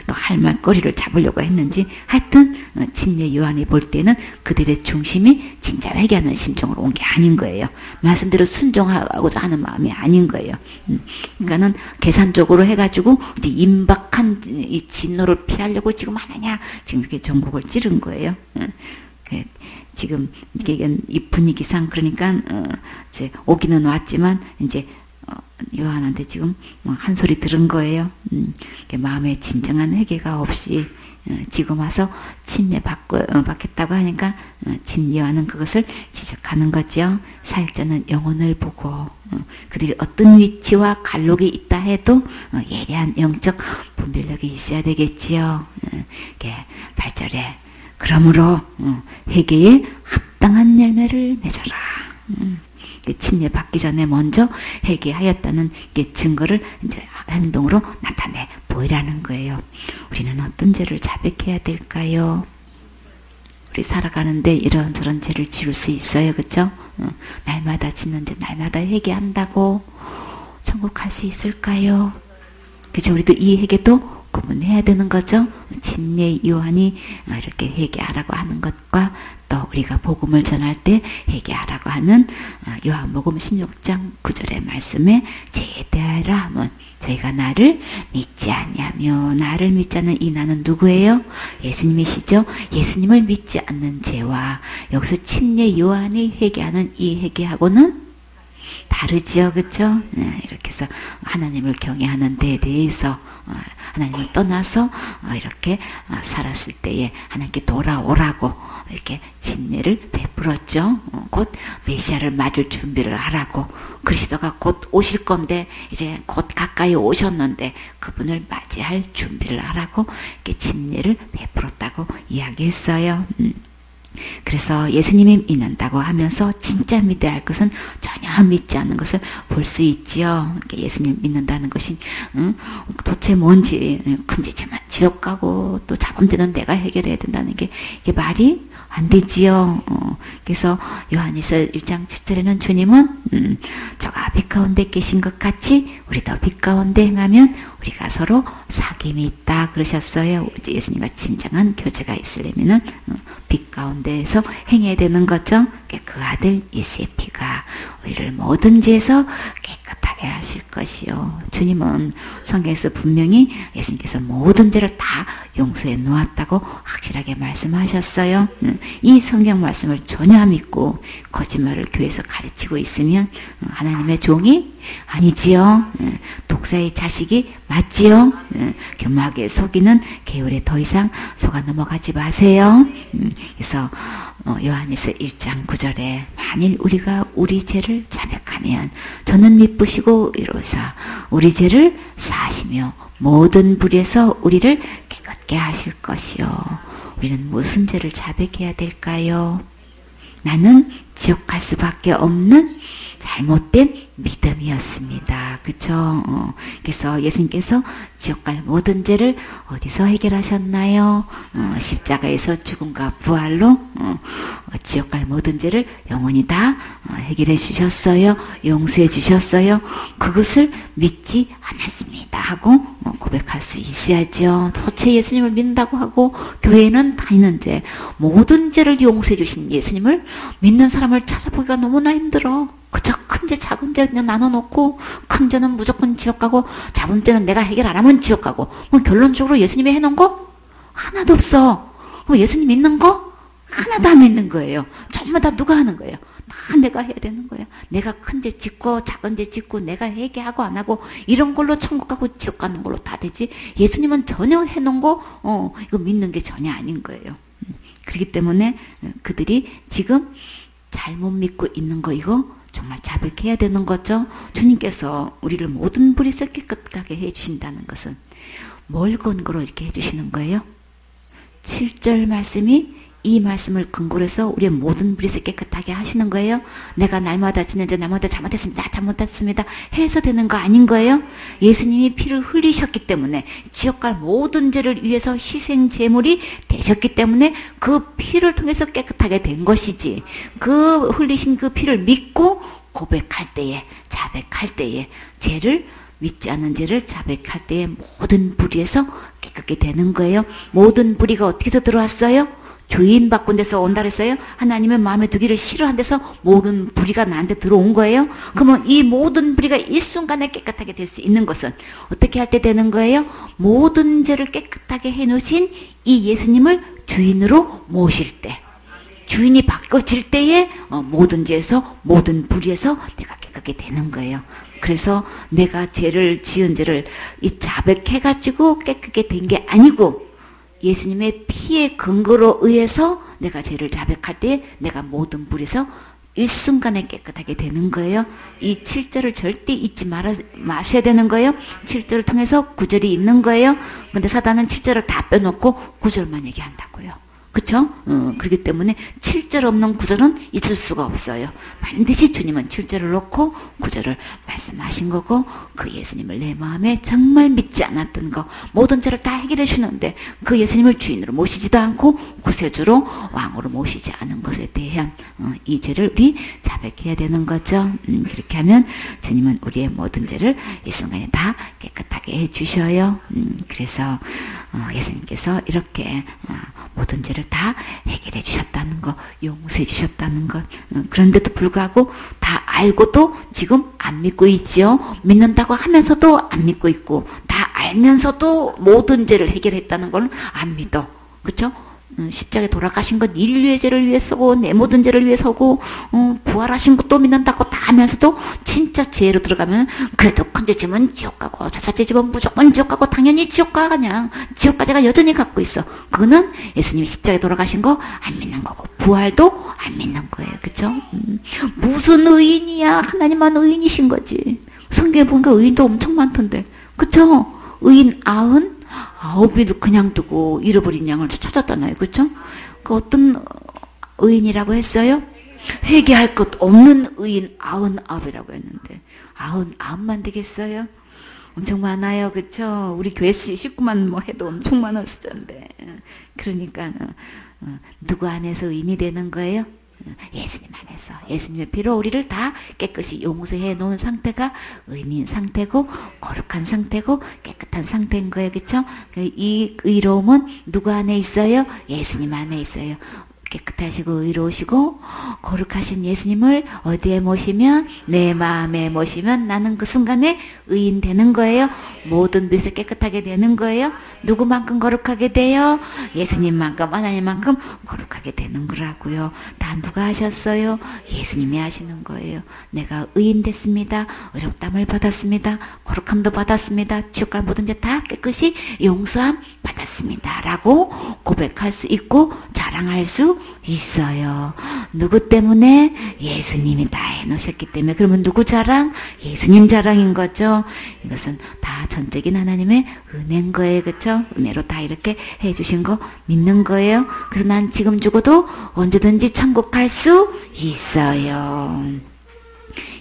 또 할 말거리를 잡으려고 했는지 하여튼 침례 요한이 볼 때는 그들의 중심이 진짜 회개하는 심정으로 온 게 아닌 거예요. 말씀대로 순종하고자 하는 마음이 아닌 거예요. 그러니까는 계산적으로 해가지고 이제 임박한 이 진노를 피하려고 지금 하느냐 지금 이렇게 전곡을 찌른 거예요. 지금 이게 이 분위기상 그러니까 이제 오기는 왔지만 이제 요한한테 지금 한 소리 들은 거예요. 마음에 진정한 회개가 없이 지금 와서 침례 받겠다고 하니까 요한은 그것을 지적하는 거죠. 사역자는 영혼을 보고 그들이 어떤 위치와 갈록이 있다 해도 예리한 영적 분별력이 있어야 되겠지요. 8절에 그러므로 회개에 합당한 열매를 맺어라. 침례 받기 전에 먼저 회개하였다는 증거를 이제 행동으로 나타내 보이라는 거예요. 우리는 어떤 죄를 자백해야 될까요? 우리 살아가는데 이런저런 죄를 지을 수 있어요, 그렇죠? 날마다 짓는 죄 날마다 회개한다고 천국 갈 수 있을까요? 그죠? 우리도 이 회개도 구분해야 되는 거죠. 침례 요한이 이렇게 회개하라고 하는 것과 또 우리가 복음을 전할 때 회개하라고 하는 요한복음 16장 9절의 말씀에 죄에 대하여라 하면 저희가 나를 믿지 않냐며 나를 믿지 않는 이 나는 누구예요? 예수님이시죠? 예수님을 믿지 않는 죄와 여기서 침례 요한이 회개하는 이 회개하고는 다르지요, 그렇죠? 이렇게 해서 하나님을 경외하는 데에 대해서 하나님을 떠나서 이렇게 살았을 때에 하나님께 돌아오라고 이렇게 침례를 베풀었죠. 곧 메시아를 맞을 준비를 하라고 그리스도가 곧 오실 건데 이제 곧 가까이 오셨는데 그분을 맞이할 준비를 하라고 이렇게 침례를 베풀었다고 이야기했어요. 그래서 예수님이 믿는다고 하면서 진짜 믿어야 할 것은 전혀 믿지 않는 것을 볼 수 있지요. 예수님 믿는다는 것이 도대체 뭔지 큰 죄지만 지옥 가고 또 자범죄는 내가 해결해야 된다는 게 이게 말이 안 되지요. 그래서 요한일서 1장 7절에는 주님은 저가 빛 가운데 계신 것 같이 우리도 빛 가운데 행하면 우리가 서로 사귐이 있다 그러셨어요. 예수님과 진정한 교제가 있으려면은 빛 가운데에서 행해야 되는 거죠. 그 아들 예수의 피가 우리를 모든 죄에서 깨끗하게 하실 것이요. 주님은 성경에서 분명히 예수님께서 모든 죄를 다 용서해 놓았다고 확실하게 말씀하셨어요. 이 성경 말씀을 전혀 안 믿고 거짓말을 교회에서 가르치고 있으면 하나님의 종이 아니지요. 독사의 자식이 맞지요. 교묘하게 속이는 개울에 더 이상 속아 넘어가지 마세요. 그래서 요한일서 1장 9절에 만일 우리가 우리 죄를 자백하면 저는 미쁘시고 이로사 우리 죄를 사하시며 모든 불에서 우리를 깨끗게 하실 것이요. 우리는 무슨 죄를 자백해야 될까요? 나는 지옥 갈 수밖에 없는 잘못된 믿음이었습니다. 그쵸? 그래서 예수님께서 지옥 갈 모든 죄를 어디서 해결하셨나요? 십자가에서 죽음과 부활로 지옥 갈 모든 죄를 영원히 다 해결해 주셨어요. 용서해 주셨어요. 그것을 믿지 않았습니다 하고 고백할 수 있어야죠. 도대체 예수님을 믿는다고 하고 교회는 다니는데 모든 죄를 용서해 주신 예수님을 믿는 사람을 찾아보기가 너무나 힘들어. 그저 큰 죄 작은 죄 그냥 나눠놓고 큰 죄는 무조건 지옥 가고 작은 죄는 내가 해결 안 하면 지옥 가고 결론적으로 예수님이 해놓은 거 하나도 없어. 예수님 믿는 거 하나도 안 믿는 거예요. 전부 다 누가 하는 거예요? 다 내가 해야 되는 거야. 내가 큰 죄 짓고 작은 죄 짓고 내가 회개하고 안 하고 이런 걸로 천국 가고 지옥 가는 걸로 다 되지. 예수님은 전혀 해놓은 거 이거 믿는 게 전혀 아닌 거예요. 그렇기 때문에 그들이 지금 잘못 믿고 있는 거 이거 정말 자백해야 되는 거죠. 주님께서 우리를 모든 불의에서 깨끗하게 해주신다는 것은 뭘 근거로 이렇게 해주시는 거예요? 7절 말씀이 이 말씀을 근거로 해서 우리의 모든 불의에서 깨끗하게 하시는 거예요. 내가 날마다 지는 죄 날마다 잘못했습니다 해서 되는 거 아닌 거예요. 예수님이 피를 흘리셨기 때문에 지옥 갈 모든 죄를 위해서 희생 제물이 되셨기 때문에 그 피를 통해서 깨끗하게 된 것이지, 그 흘리신 그 피를 믿고 고백할 때에, 자백할 때에, 죄를 믿지 않는 죄를 자백할 때에 모든 불의에서 깨끗게 되는 거예요. 모든 불의가 어떻게 들어왔어요? 죄인 바꾼 데서 온다 그랬어요. 하나님의 마음에 두기를 싫어한 데서 모든 불의가 나한테 들어온 거예요. 그러면 이 모든 불의가 일순간에 깨끗하게 될 수 있는 것은 어떻게 할 때 되는 거예요? 모든 죄를 깨끗하게 해놓으신 이 예수님을 주인으로 모실 때, 주인이 바꿔질 때에 모든 죄에서 모든 불의에서 내가 깨끗게 되는 거예요. 그래서 내가 죄를 지은 죄를 이 자백해가지고 깨끗게 된 게 아니고 예수님의 피의 근거로 의해서 내가 죄를 자백할 때 내가 모든 불에서 일순간에 깨끗하게 되는 거예요. 이 7절을 절대 잊지 마셔야 되는 거예요. 7절을 통해서 9절이 있는 거예요. 근데 사단은 7절을 다 빼놓고 9절만 얘기한다고요. 그쵸? 그렇기 때문에 7절 없는 9절은 있을 수가 없어요. 반드시 주님은 7절을 놓고 9절을 말씀하신 거고, 그 예수님을 내 마음에 정말 믿지 않았던 거 모든 죄를 다 해결해 주는데 그 예수님을 주인으로 모시지도 않고 구세주로 왕으로 모시지 않은 것에 대한 이 죄를 우리 자백해야 되는 거죠. 그렇게 하면 주님은 우리의 모든 죄를 이 순간에 다 깨끗하게 해주셔요. 그래서 예수님께서 이렇게 모든 죄를 다 해결해 주셨다는 것, 용서해 주셨다는 것, 그런데도 불구하고 다 알고도 지금 안 믿고 있죠. 믿는다고 하면서도 안 믿고 있고, 다 알면서도 모든 죄를 해결했다는 걸 안 믿어. 그쵸? 십자가에 돌아가신 것 인류의 죄를 위해서고 내 모든 죄를 위해서고 부활하신 것도 믿는다고 다 하면서도 진짜 죄로 들어가면 그래도 큰 죄 지면 지옥 가고 자살죄 지면 무조건 지옥 가고 당연히 지옥 가, 그냥 지옥까지가 여전히 갖고 있어. 그거는 예수님이 십자가에 돌아가신 거 안 믿는 거고 부활도 안 믿는 거예요. 그쵸? 무슨 의인이야. 하나님만 의인이신 거지. 성경에 보니까 의인도 엄청 많던데. 그쵸? 의인 99이 그냥 두고 잃어버린 양을 찾았잖아요. 그쵸? 그 어떤 의인이라고 했어요? 회개할 것 없는 의인 99이라고 했는데 99만 되겠어요? 엄청 많아요. 그쵸? 우리 교회 식구만 뭐 해도 엄청 많은 숫자인데. 그러니까 누구 안에서 의인이 되는 거예요? 예수님 안에서. 예수님의 피로 우리를 다 깨끗이 용서해 놓은 상태가 의인인 상태고 거룩한 상태고 깨끗한 상태인 거예요. 그쵸? 이 의로움은 누구 안에 있어요? 예수님 안에 있어요. 깨끗하시고 의로우시고 거룩하신 예수님을 어디에 모시면, 내 마음에 모시면 나는 그 순간에 의인 되는 거예요. 모든 데서 깨끗하게 되는 거예요. 누구만큼 거룩하게 돼요? 예수님만큼, 하나님만큼 거룩하게 되는 거라고요. 다 누가 하셨어요? 예수님이 하시는 거예요. 내가 의인 됐습니다. 의롭다함을 받았습니다. 거룩함도 받았습니다. 지옥 갈 모든 죄 다 깨끗이 용서함 받았습니다. 라고 고백할 수 있고 자랑할 수 있어요. 누구 때문에? 예수님이 다 해놓으셨기 때문에. 그러면 누구 자랑? 예수님 자랑인 거죠. 이것은 다 전적인 하나님의 은혜인 거예요. 그렇죠? 은혜로 다 이렇게 해주신 거 믿는 거예요. 그래서 난 지금 죽어도 언제든지 천국 갈 수 있어요.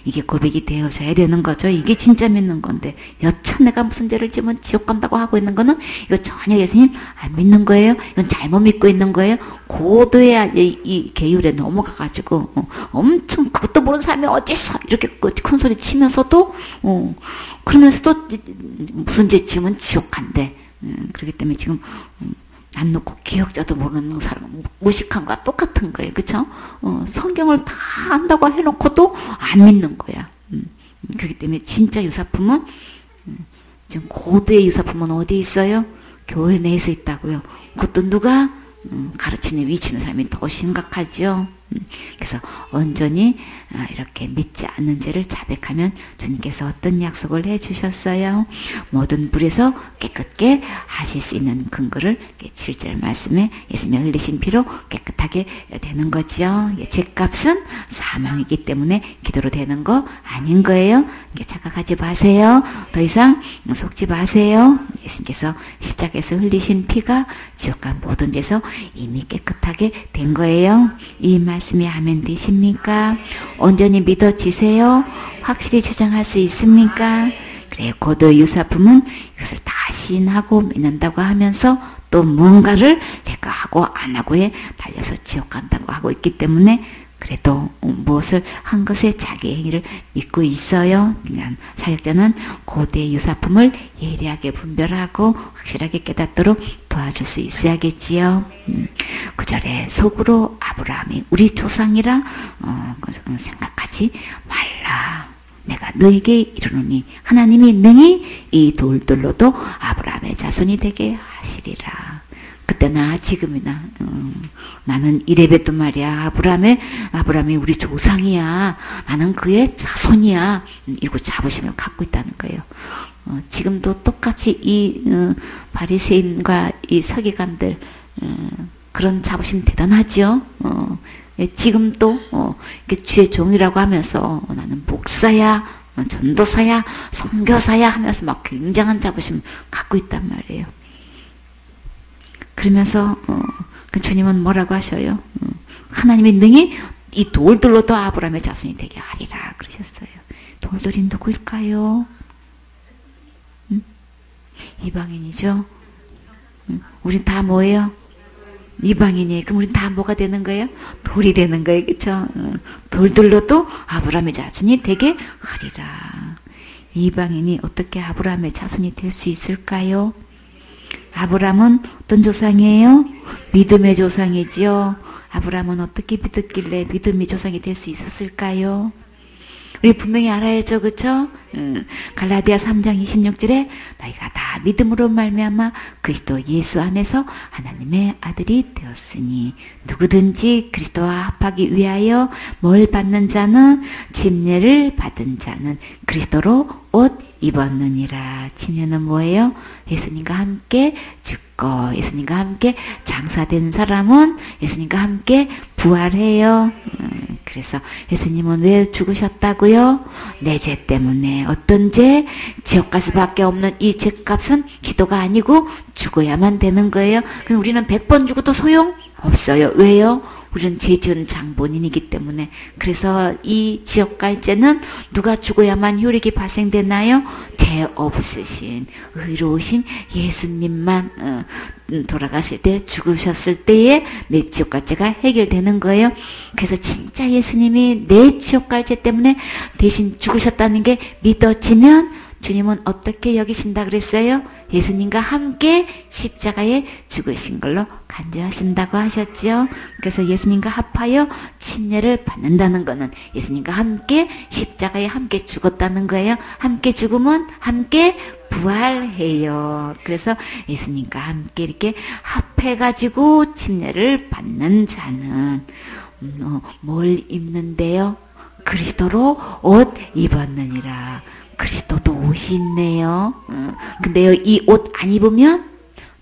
이게 고백이 되어져야 되는 거죠. 이게 진짜 믿는 건데 여차 내가 무슨 죄를 지면 지옥 간다고 하고 있는 거는 이거 전혀 예수님 안 믿는 거예요. 이건 잘못 믿고 있는 거예요. 고도의 이 계율에 넘어가가지고 엄청 그것도 모르는 사람이 어딨어 이렇게 큰 소리 치면서도 그러면서도 무슨 죄 지면 지옥 간대. 그렇기 때문에 지금 안 놓고 기억자도 모르는 사람 무식함과 똑같은 거예요. 그쵸? 성경을 다 안다고 해놓고도 안 믿는 거야. 그렇기 때문에 진짜 유사품은 지금 고도의 유사품은 어디 있어요? 교회 내에서 있다고요. 그것도 누가 가르치는 위치는 사람이 더 심각하죠. 그래서 온전히 이렇게 믿지 않는 죄를 자백하면 주님께서 어떤 약속을 해주셨어요? 모든 불에서 깨끗게 하실 수 있는 근거를 7절 말씀에 예수님의 흘리신 피로 깨끗하게 되는 거죠. 죄값은 사망이기 때문에 기도로 되는 거 아닌 거예요. 착각하지 마세요. 더 이상 속지 마세요. 예수님께서 십자가에서 흘리신 피가 지옥과 모든 죄에서 이미 깨끗하게 된 거예요. 이 말씀이 아멘 되십니까? 온전히 믿어지세요? 확실히 주장할 수 있습니까? 그래, 고도의 유사품은 이것을 다 시인하고 믿는다고 하면서 또 뭔가를 내가 하고 안 하고에 달려서 지옥 간다고 하고 있기 때문에 그래도 무엇을 한 것에 자기 행위를 믿고 있어요. 그냥 사역자는 고대의 유사품을 예리하게 분별하고 확실하게 깨닫도록 도와줄 수 있어야겠지요. 9절에 속으로 아브라함이 우리 조상이라 생각하지 말라. 내가 너에게 이르노니 하나님이 능히 이 돌들로도 아브라함의 자손이 되게 하시리라. 그때나 지금이나 나는 이래봬도 말이야. 아브라함이 우리 조상이야. 나는 그의 자손이야. 이러고 자부심을 갖고 있다는 거예요. 지금도 똑같이 이 바리새인과 이 서기관들 그런 자부심 대단하죠. 지금도 주의 종이라고 하면서 나는 목사야, 전도사야, 선교사야 하면서 막 굉장한 자부심 갖고 있단 말이에요. 그러면서 주님은 뭐라고 하셔요? 하나님이 능히 이 돌들로도 아브라함의 자손이 되게 하리라 그러셨어요. 돌들이 누구일까요? 이방인이죠. 우린 다 뭐예요? 이방인이에요. 그럼 우린 다 뭐가 되는 거예요? 돌이 되는 거예요. 그렇죠? 돌들로도 아브라함의 자손이 되게 하리라. 이방인이 어떻게 아브라함의 자손이 될 수 있을까요? 아브라함은 어떤 조상이에요? 믿음의 조상이지요. 아브라함은 어떻게 믿었길래 믿음의 조상이 될 수 있었을까요? 우리 분명히 알아야죠. 그렇죠? 갈라디아 3장 26절에 너희가 다 믿음으로 말미암아 그리스도 예수 안에서 하나님의 아들이 되었으니 누구든지 그리스도와 합하기 위하여 뭘 받는 자는 침례를 받은 자는 그리스도로 옷 입었느니라. 침례는 뭐예요? 예수님과 함께 죽고 예수님과 함께 장사된 사람은 예수님과 함께 부활해요. 그래서 예수님은 왜 죽으셨다고요? 내 죄 때문에. 어떤 죄? 지옥 갈 수밖에 없는 이 죄값은 기도가 아니고 죽어야만 되는 거예요. 그럼 우리는 100번 죽어도 소용없어요. 왜요? 우리는 죄 지은 장본인이기 때문에. 그래서 이 지옥 갈 죄는 누가 죽어야만 효력이 발생되나요? 죄 없으신 의로우신 예수님만 돌아가실 때 죽으셨을 때에 내 지옥 갈 죄가 해결되는 거예요. 그래서 진짜 예수님이 내 지옥 갈 죄 때문에 대신 죽으셨다는 게 믿어지면 주님은 어떻게 여기신다 그랬어요? 예수님과 함께 십자가에 죽으신 걸로 간주하신다고 하셨죠. 그래서 예수님과 합하여 침례를 받는다는 것은 예수님과 함께 십자가에 함께 죽었다는 거예요. 함께 죽으면 함께 부활해요. 그래서 예수님과 함께 이렇게 합해가지고 침례를 받는 자는 뭘 입는데요? 그리스도로 옷 입었느니라. 그리스도도 옷이 있네요. 근데요, 이 옷 안 입으면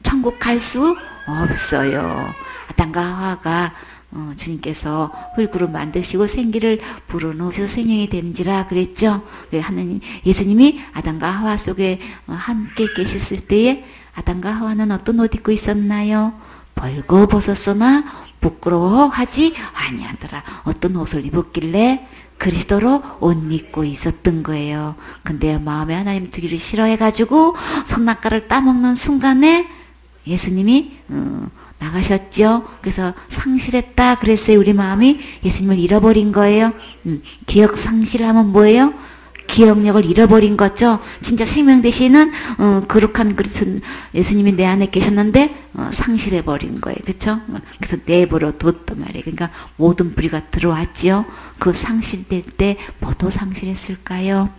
천국 갈 수 없어요. 아담과 하와가 주님께서 흙으로 만드시고 생기를 불어넣으셔서 생명이 된지라 그랬죠. 하나님, 예수님이 아담과 하와 속에 함께 계셨을 때에 아담과 하와는 어떤 옷 입고 있었나요? 벌거벗었으나 부끄러워하지 아니하더라. 어떤 옷을 입었길래? 그리스도로 옷 입고 있었던 거예요. 근데 마음에 하나님 두기를 싫어해가지고 선악과를 따먹는 순간에 예수님이 나가셨죠. 그래서 상실했다 그랬어요. 우리 마음이 예수님을 잃어버린 거예요. 기억 상실하면 뭐예요? 기억력을 잃어버린 거죠. 진짜 생명 되시는 거룩한 예수님이 내 안에 계셨는데 상실해버린 거예요. 그렇죠? 그래서 내버려 뒀단 말이에요. 그러니까 모든 불의가 들어왔지요. 그 상실될 때 뭐도 상실했을까요?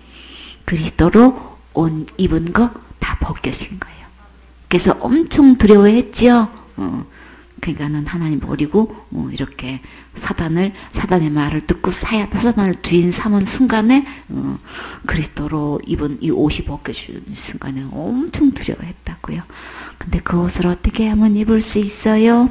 그리스도로 옷 입은 거 다 벗겨진 거예요. 그래서 엄청 두려워했지요. 그러니까는 하나님 버리고 이렇게 사단의 말을 듣고 사단을 주인 삼은 순간에 그리스도로 입은 이 옷이 벗겨진 순간에 엄청 두려워했다고요. 근데 그 옷을 어떻게 하면 입을 수 있어요?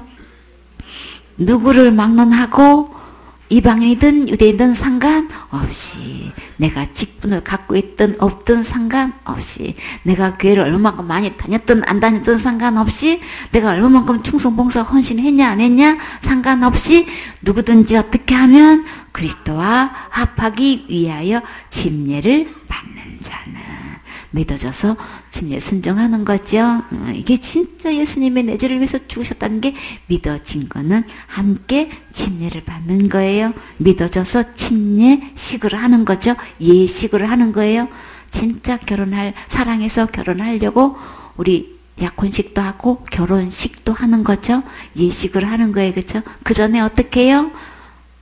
누구를 막론하고 이방인이든 유대인이든 상관없이, 내가 직분을 갖고 있든 없든 상관없이, 내가 교회를 얼마만큼 많이 다녔든 안 다녔든 상관없이, 내가 얼마만큼 충성 봉사 헌신했냐 안 했냐 상관없이, 누구든지 어떻게 하면 그리스도와 합하기 위하여 침례를 받는 자는 믿어져서 침례 순종하는 거죠. 이게 진짜 예수님의 내 죄를 위해서 죽으셨다는 게 믿어진 거는 함께 침례를 받는 거예요. 믿어져서 침례식을 하는 거죠. 예식을 하는 거예요. 진짜 사랑해서 결혼하려고 우리 약혼식도 하고 결혼식도 하는 거죠. 예식을 하는 거예요. 그렇죠? 그 전에 어떻게 해요?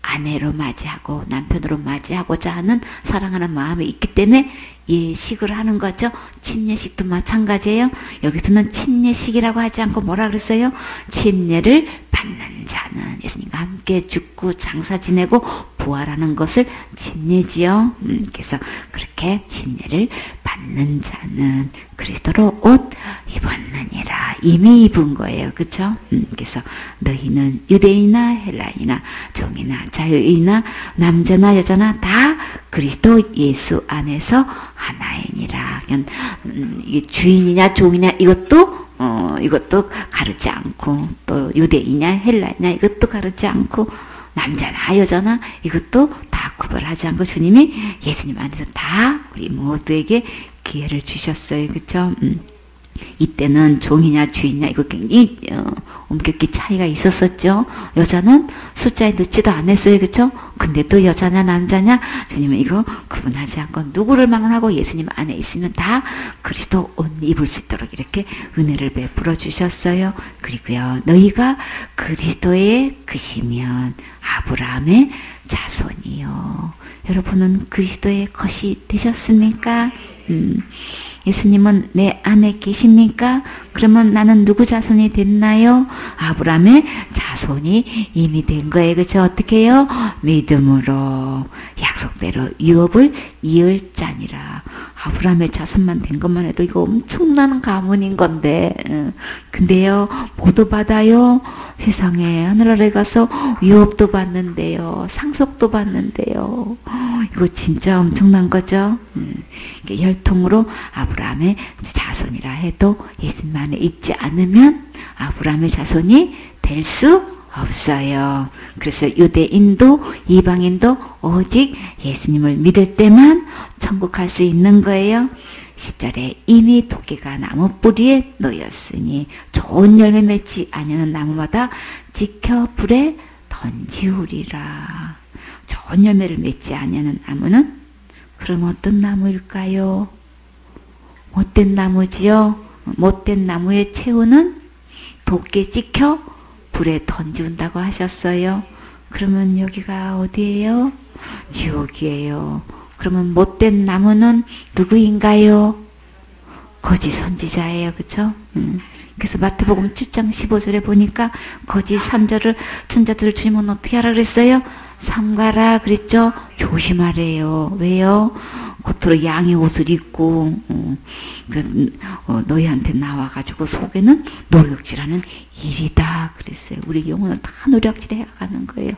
아내로 맞이하고 남편으로 맞이하고자 하는 사랑하는 마음이 있기 때문에 예식을 하는 거죠. 침례식도 마찬가지예요. 여기서는 침례식이라고 하지 않고 뭐라 그랬어요? 침례를 받는 자는, 예수님과 함께 죽고 장사 지내고 부활하는 것을 침례지요. 그래서 그렇게 침례를 받는 자는 그리스도로 옷 입었느니라. 이미 입은 거예요. 그렇죠? 그래서 너희는 유대인이나 헬라인이나 종이나 자유인이나 남자나 여자나 다 그리스도 예수 안에서 하나이니라. 이게 주인이냐 종이냐 이것도 가르지 않고, 또 유대인이냐 헬라이냐 이것도 가르지 않고, 남자나 여자나 이것도 다 구별하지 않고 주님이 예수님 안에서 다 우리 모두에게 기회를 주셨어요. 그렇죠? 이때는 종이냐 주인이냐 이거 굉장히 엄격히 차이가 있었었죠. 여자는 숫자에 넣지도 않았어요. 그렇죠? 근데 또 여자냐 남자냐 주님은 이거 구분하지 않고 누구를 막론하고 예수님 안에 있으면 다 그리스도 옷 입을 수 있도록 이렇게 은혜를 베풀어 주셨어요. 그리고요, 너희가 그리스도의 것이면 아브라함의 자손이요. 여러분은 그리스도의 것이 되셨습니까? 예수님은 내 안에 계십니까? 그러면 나는 누구 자손이 됐나요? 아브라함의 자손이 이미 된 거예요. 그렇죠? 어떻게 해요? 믿음으로 약속대로 유업을 이을 자니라. 아브라함의 자손만 된 것만 해도 이거 엄청난 가문인 건데, 근데요, 뭐도 받아요? 세상에 하늘나라에 가서 유업도 받는데요, 상속도 받는데요. 이거 진짜 엄청난 거죠. 혈통으로 아브라함의 자손이라 해도 예수님 안에 있지 않으면 아브라함의 자손이 될 수 없어요. 그래서 유대인도 이방인도 오직 예수님을 믿을 때만 천국 갈 수 있는 거예요. 10절에 이미 도끼가 나무 뿌리에 놓였으니 좋은 열매 맺지 아니하는 나무마다 지켜 불에 던지우리라. 좋은 열매를 맺지 아니하는 나무는 그럼 어떤 나무일까요? 못된 나무지요. 못된 나무의 최후는 도끼에 찍혀 불에 던지운다고 하셨어요. 그러면 여기가 어디예요? 지옥이에요. 그러면 못된 나무는 누구인가요? 거짓 선지자예요. 그렇죠? 그래서 마태복음 7장 15절에 보니까 거짓 선자들을 주님은 어떻게 하라 그랬어요? 삼가라 그랬죠? 조심하래요. 왜요? 겉으로 양의 옷을 입고 너희한테 나와가지고 속에는 노력질하는 일이다 그랬어요. 우리 영혼을 다 노력질해 가는 거예요.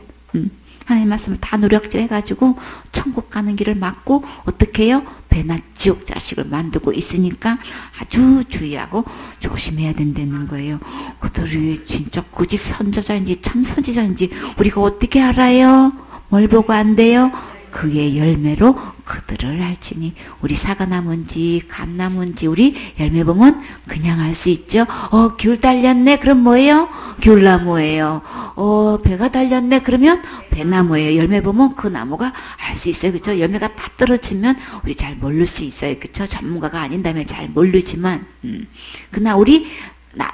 하나님 말씀을 다 노력질해가지고 천국 가는 길을 막고 어떻게 해요? 배나 지옥 자식을 만들고 있으니까 아주 주의하고 조심해야 된다는 거예요. 그들이 진짜 거짓 선지자인지 참 선지자인지 우리가 어떻게 알아요? 뭘 보고 안 돼요? 그의 열매로 그들을 알지니. 우리 사과나무인지 감나무인지 우리 열매 보면 그냥 알 수 있죠. 귤 달렸네. 그럼 뭐예요? 귤나무예요. 배가 달렸네. 그러면 배나무예요. 열매 보면 그 나무가 알 수 있어요. 그렇죠? 열매가 다 떨어지면 우리 잘 모를 수 있어요. 그렇죠? 전문가가 아닌다면 잘 모르지만 그러나 우리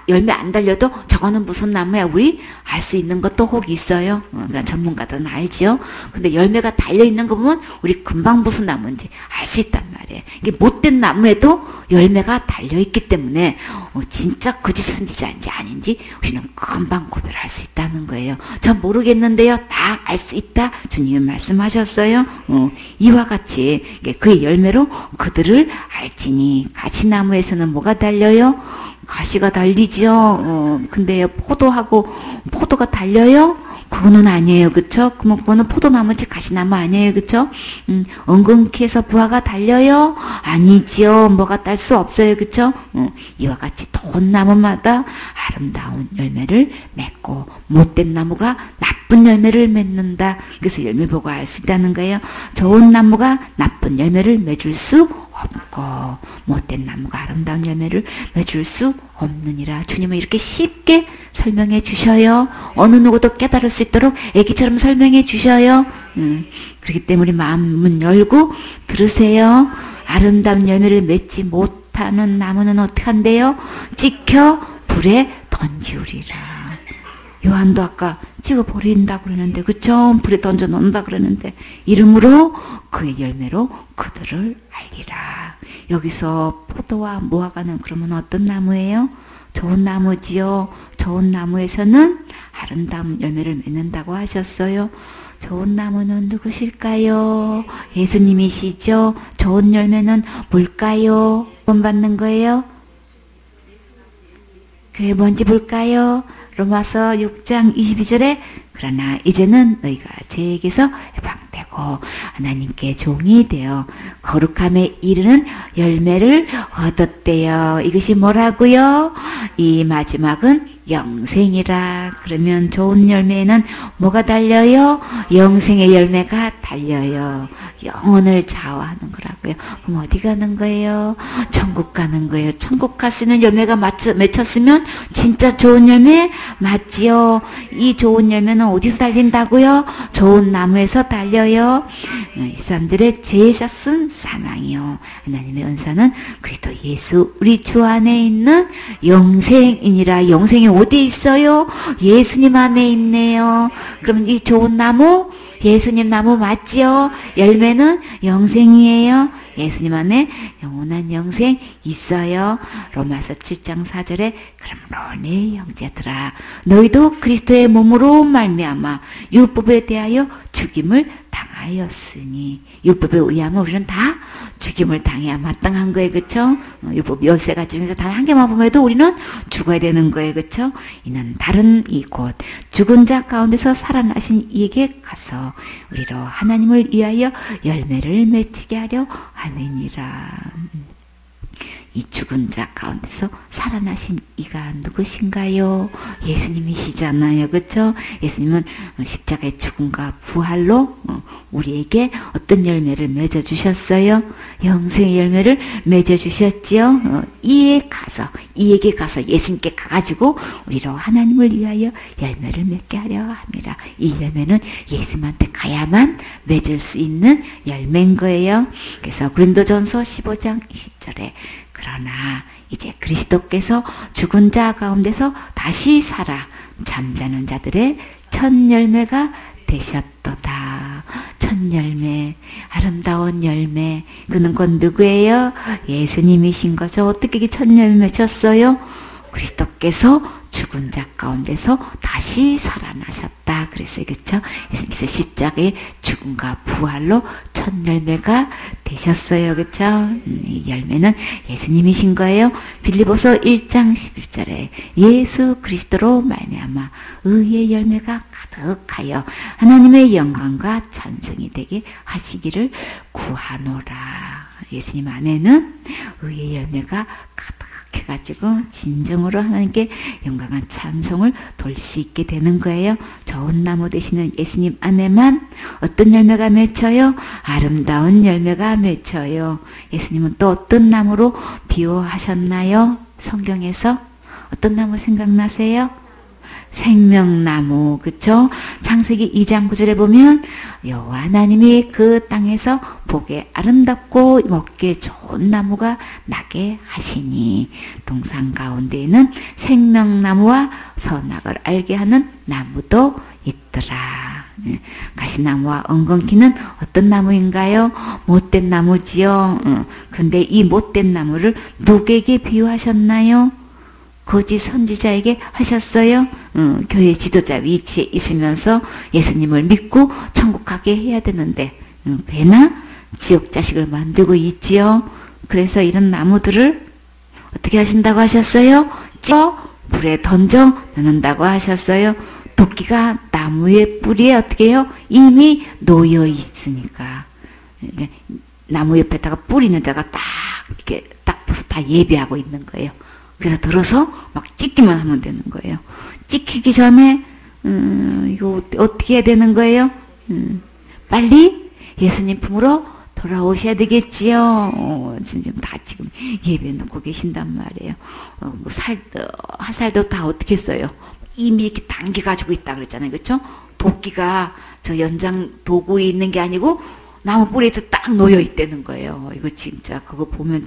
열매 안 달려도 저거는 무슨 나무야 우리 알 수 있는 것도 혹 있어요. 그러니까 전문가들은 알지요. 근데 열매가 달려있는 거 보면 우리 금방 무슨 나무인지 알 수 있단 말이에요. 이게 못된 나무에도 열매가 달려있기 때문에 진짜 거짓 선지자인지 아닌지 우리는 금방 구별할 수 있다는 거예요. 저 모르겠는데요. 다 알 수 있다. 주님이 말씀하셨어요. 이와 같이 그의 열매로 그들을 알지니. 가시나무에서는 뭐가 달려요? 가시가 달리죠. 근데 포도가 달려요? 그거는 아니에요. 그쵸? 그거는 포도나무지 가시나무 아니에요. 그쵸? 엉겅퀴 해서 부화가 달려요? 아니지요. 뭐가 딸 수 없어요. 그쵸? 이와 같이 좋은 나무마다 아름다운 열매를 맺고 못된 나무가 나쁜 열매를 맺는다. 그래서 열매 보고 알 수 있다는 거예요. 좋은 나무가 나쁜 열매를 맺을 수 없고 못된 나무가 아름다운 열매를 맺을 수 없느니라. 주님은 이렇게 쉽게 설명해 주셔요. 어느 누구도 깨달을 수 있도록 애기처럼 설명해 주셔요. 그렇기 때문에 우리 마음은 열고 들으세요. 아름다운 열매를 맺지 못하는 나무는 어떻게 한대요? 찍혀 불에 던지우리라. 요한도 아까 찍어버린다 그러는데, 그쵸? 불에 던져 놓는다 그러는데, 이름으로 그의 열매로 그들을 알리라. 여기서 포도와 무화과는 그러면 어떤 나무예요? 좋은 나무지요. 좋은 나무에서는 아름다운 열매를 맺는다고 하셨어요. 좋은 나무는 누구실까요? 예수님이시죠. 좋은 열매는 뭘까요? 본받는 거예요? 그래, 뭔지 볼까요? 로마서 6장 22절에 그러나 이제는 너희가 제에게서 해방되고 하나님께 종이 되어 거룩함에 이르는 열매를 얻었대요. 이것이 뭐라고요? 이 마지막은 영생이라. 그러면 좋은 열매에는 뭐가 달려요? 영생의 열매가 달려요. 영혼을 좌우하는 거라고요. 그럼 어디 가는 거예요? 천국 가는 거예요. 천국 갈 수 있는 열매가 맺혔으면 진짜 좋은 열매 맞지요. 이 좋은 열매는 어디서 달린다고요? 좋은 나무에서 달려요. 23절에 제사쓴 사망이요. 하나님의 은사는 그리스도 예수 우리 주 안에 있는 영생이니라. 영생이 어디 있어요? 예수님 안에 있네요. 그럼 이 좋은 나무 예수님 나무 맞지요? 열매는 영생이에요. 예수님 안에 영원한 영생 있어요. 로마서 7장 4절에 그러므로 내 형제들아 너희도 그리스도의 몸으로 말미암아 율법에 대하여 죽임을 당하였으니. 율법에 의하면 우리는 다 죽임을 당해야 마땅한 거예요. 그쵸? 율법 13가지 중에서 단 한 개만 보면도 우리는 죽어야 되는 거예요. 그쵸? 이는 다른 이곳 죽은 자 가운데서 살아나신 이에게 가서 우리로 하나님을 위하여 열매를 맺히게 하려 함이니라. 이 죽은 자 가운데서 살아나신 이가 누구신가요? 예수님이시잖아요. 그렇죠? 예수님은 십자가의 죽음과 부활로 우리에게 어떤 열매를 맺어주셨어요? 영생의 열매를 맺어주셨지요. 이에게 가서 예수님께 가가지고 우리로 하나님을 위하여 열매를 맺게 하려 합니다. 이 열매는 예수님한테 가야만 맺을 수 있는 열매인 거예요. 그래서 고린도전서 15장 20절에 그러나 이제 그리스도께서 죽은 자 가운데서 다시 살아 잠자는 자들의 첫 열매가 되셨도다. 첫 열매, 아름다운 열매. 그는 곧 누구예요? 예수님이신 거죠. 어떻게 첫 열매 맺혔어요? 그리스도께서 죽은 자 가운데서 다시 살아나셨다. 그랬어요. 그렇죠? 예수님께서 십자가의 죽음과 부활로 첫 열매가 되셨어요. 그렇죠? 이 열매는 예수님이신 거예요. 빌립보서 1장 11절에 예수 그리스도로 말미암아 의의 열매가 가득하여 하나님의 영광과 찬송이 되게 하시기를 구하노라. 예수님 안에는 의의 열매가 가득해 해가지고 진정으로 하나님께 영광한 찬송을 돌릴 수 있게 되는 거예요. 좋은 나무 되시는 예수님 안에만 어떤 열매가 맺혀요? 아름다운 열매가 맺혀요. 예수님은 또 어떤 나무로 비유하셨나요? 성경에서 어떤 나무 생각나세요? 생명나무, 그쵸? 창세기 2장 9절에 보면 여호와 하나님이 그 땅에서 보기에 아름답고 먹기에 좋은 나무가 나게 하시니 동산 가운데에는 생명나무와 선악을 알게 하는 나무도 있더라. 가시나무와 엉겅퀴는 어떤 나무인가요? 못된 나무지요. 근데 이 못된 나무를 누구에게 비유하셨나요? 거짓 선지자에게 하셨어요. 교회 지도자 위치에 있으면서 예수님을 믿고 천국 가게 해야 되는데 배나 지옥 자식을 만들고 있지요. 그래서 이런 나무들을 어떻게 하신다고 하셨어요? 찌어 불에 던져 넣는다고 하셨어요. 도끼가 나무의 뿌리에 어떻게 해요? 이미 놓여 있으니까 나무 옆에다가 뿌리 있는 데가 딱 이렇게 딱 벌써 다 예비하고 있는 거예요. 그래서 들어서 막 찍기만 하면 되는 거예요. 찍히기 전에 이거 어떻게 해야 되는 거예요? 빨리 예수님 품으로 돌아오셔야 되겠지요. 지금 다 지금 예배 놓고 계신단 말이에요. 뭐 화살도 다 어떻게 써요? 이미 이렇게 당겨가지고 있다 그랬잖아요. 그렇죠? 도끼가 저 연장 도구에 있는 게 아니고 나무 뿌리에 딱 놓여 있다는 거예요. 이거 진짜 그거 보면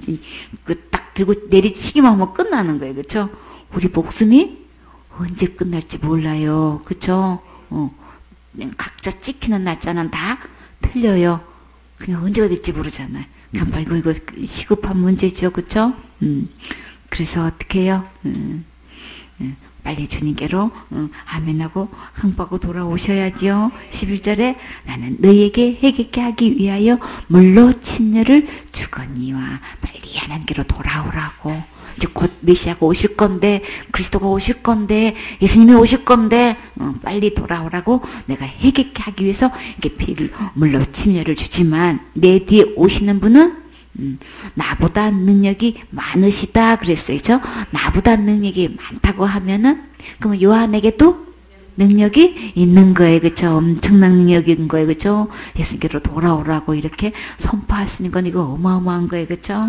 그 딱 들고 내리치기만 하면 끝나는 거예요. 그렇죠? 우리 목숨이 언제 끝날지 몰라요. 그렇죠? 각자 찍히는 날짜는 다 틀려요. 그냥 언제가 될지 모르잖아요. 그러니까 이거 시급한 문제죠. 그렇죠? 그래서 어떻게 해요? 빨리 주님께로 아멘하고 항복하고 돌아오셔야지요. 11절에 나는 너희에게 해결케 하기 위하여 물로 침례를 주거니와 빨리 하나님께로 돌아오라고. 이제 곧 메시아가 오실 건데 그리스도가 오실 건데 예수님이 오실 건데 빨리 돌아오라고 내가 해결케 하기 위해서 이렇게 물로 침례를 주지만 내 뒤에 오시는 분은 나보다 능력이 많으시다 그랬어요. 그렇죠? 나보다 능력이 많다고 하면은 그러면 요한에게도 능력이 있는 거예요. 그렇죠? 엄청난 능력인 거예요. 그렇죠? 예수님께로 돌아오라고 이렇게 선포할 수 있는 건 이거 어마어마한 거예요. 그렇죠?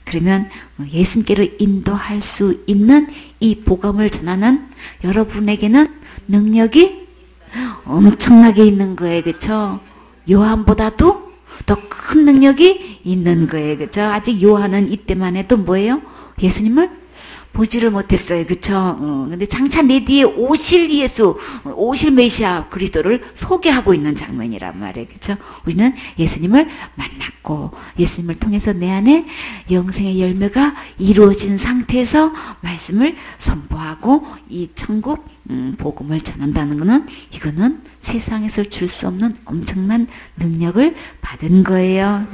그러면 예수님께로 인도할 수 있는 이 복음을 전하는 여러분에게는 능력이 엄청나게 있는 거예요. 그렇죠? 요한보다도 더 큰 능력이 있는 거예요. 그렇죠? 아직 요한은 이때만 해도 뭐예요? 예수님을 보지를 못했어요. 그렇죠? 근데 장차 내 뒤에 오실 예수, 오실 메시아 그리스도를 소개하고 있는 장면이란 말이에요. 그렇죠? 우리는 예수님을 만났고 예수님을 통해서 내 안에 영생의 열매가 이루어진 상태에서 말씀을 선포하고 이 천국 복음을 전한다는 것은 이거는 세상에서 줄 수 없는 엄청난 능력을 받은 거예요.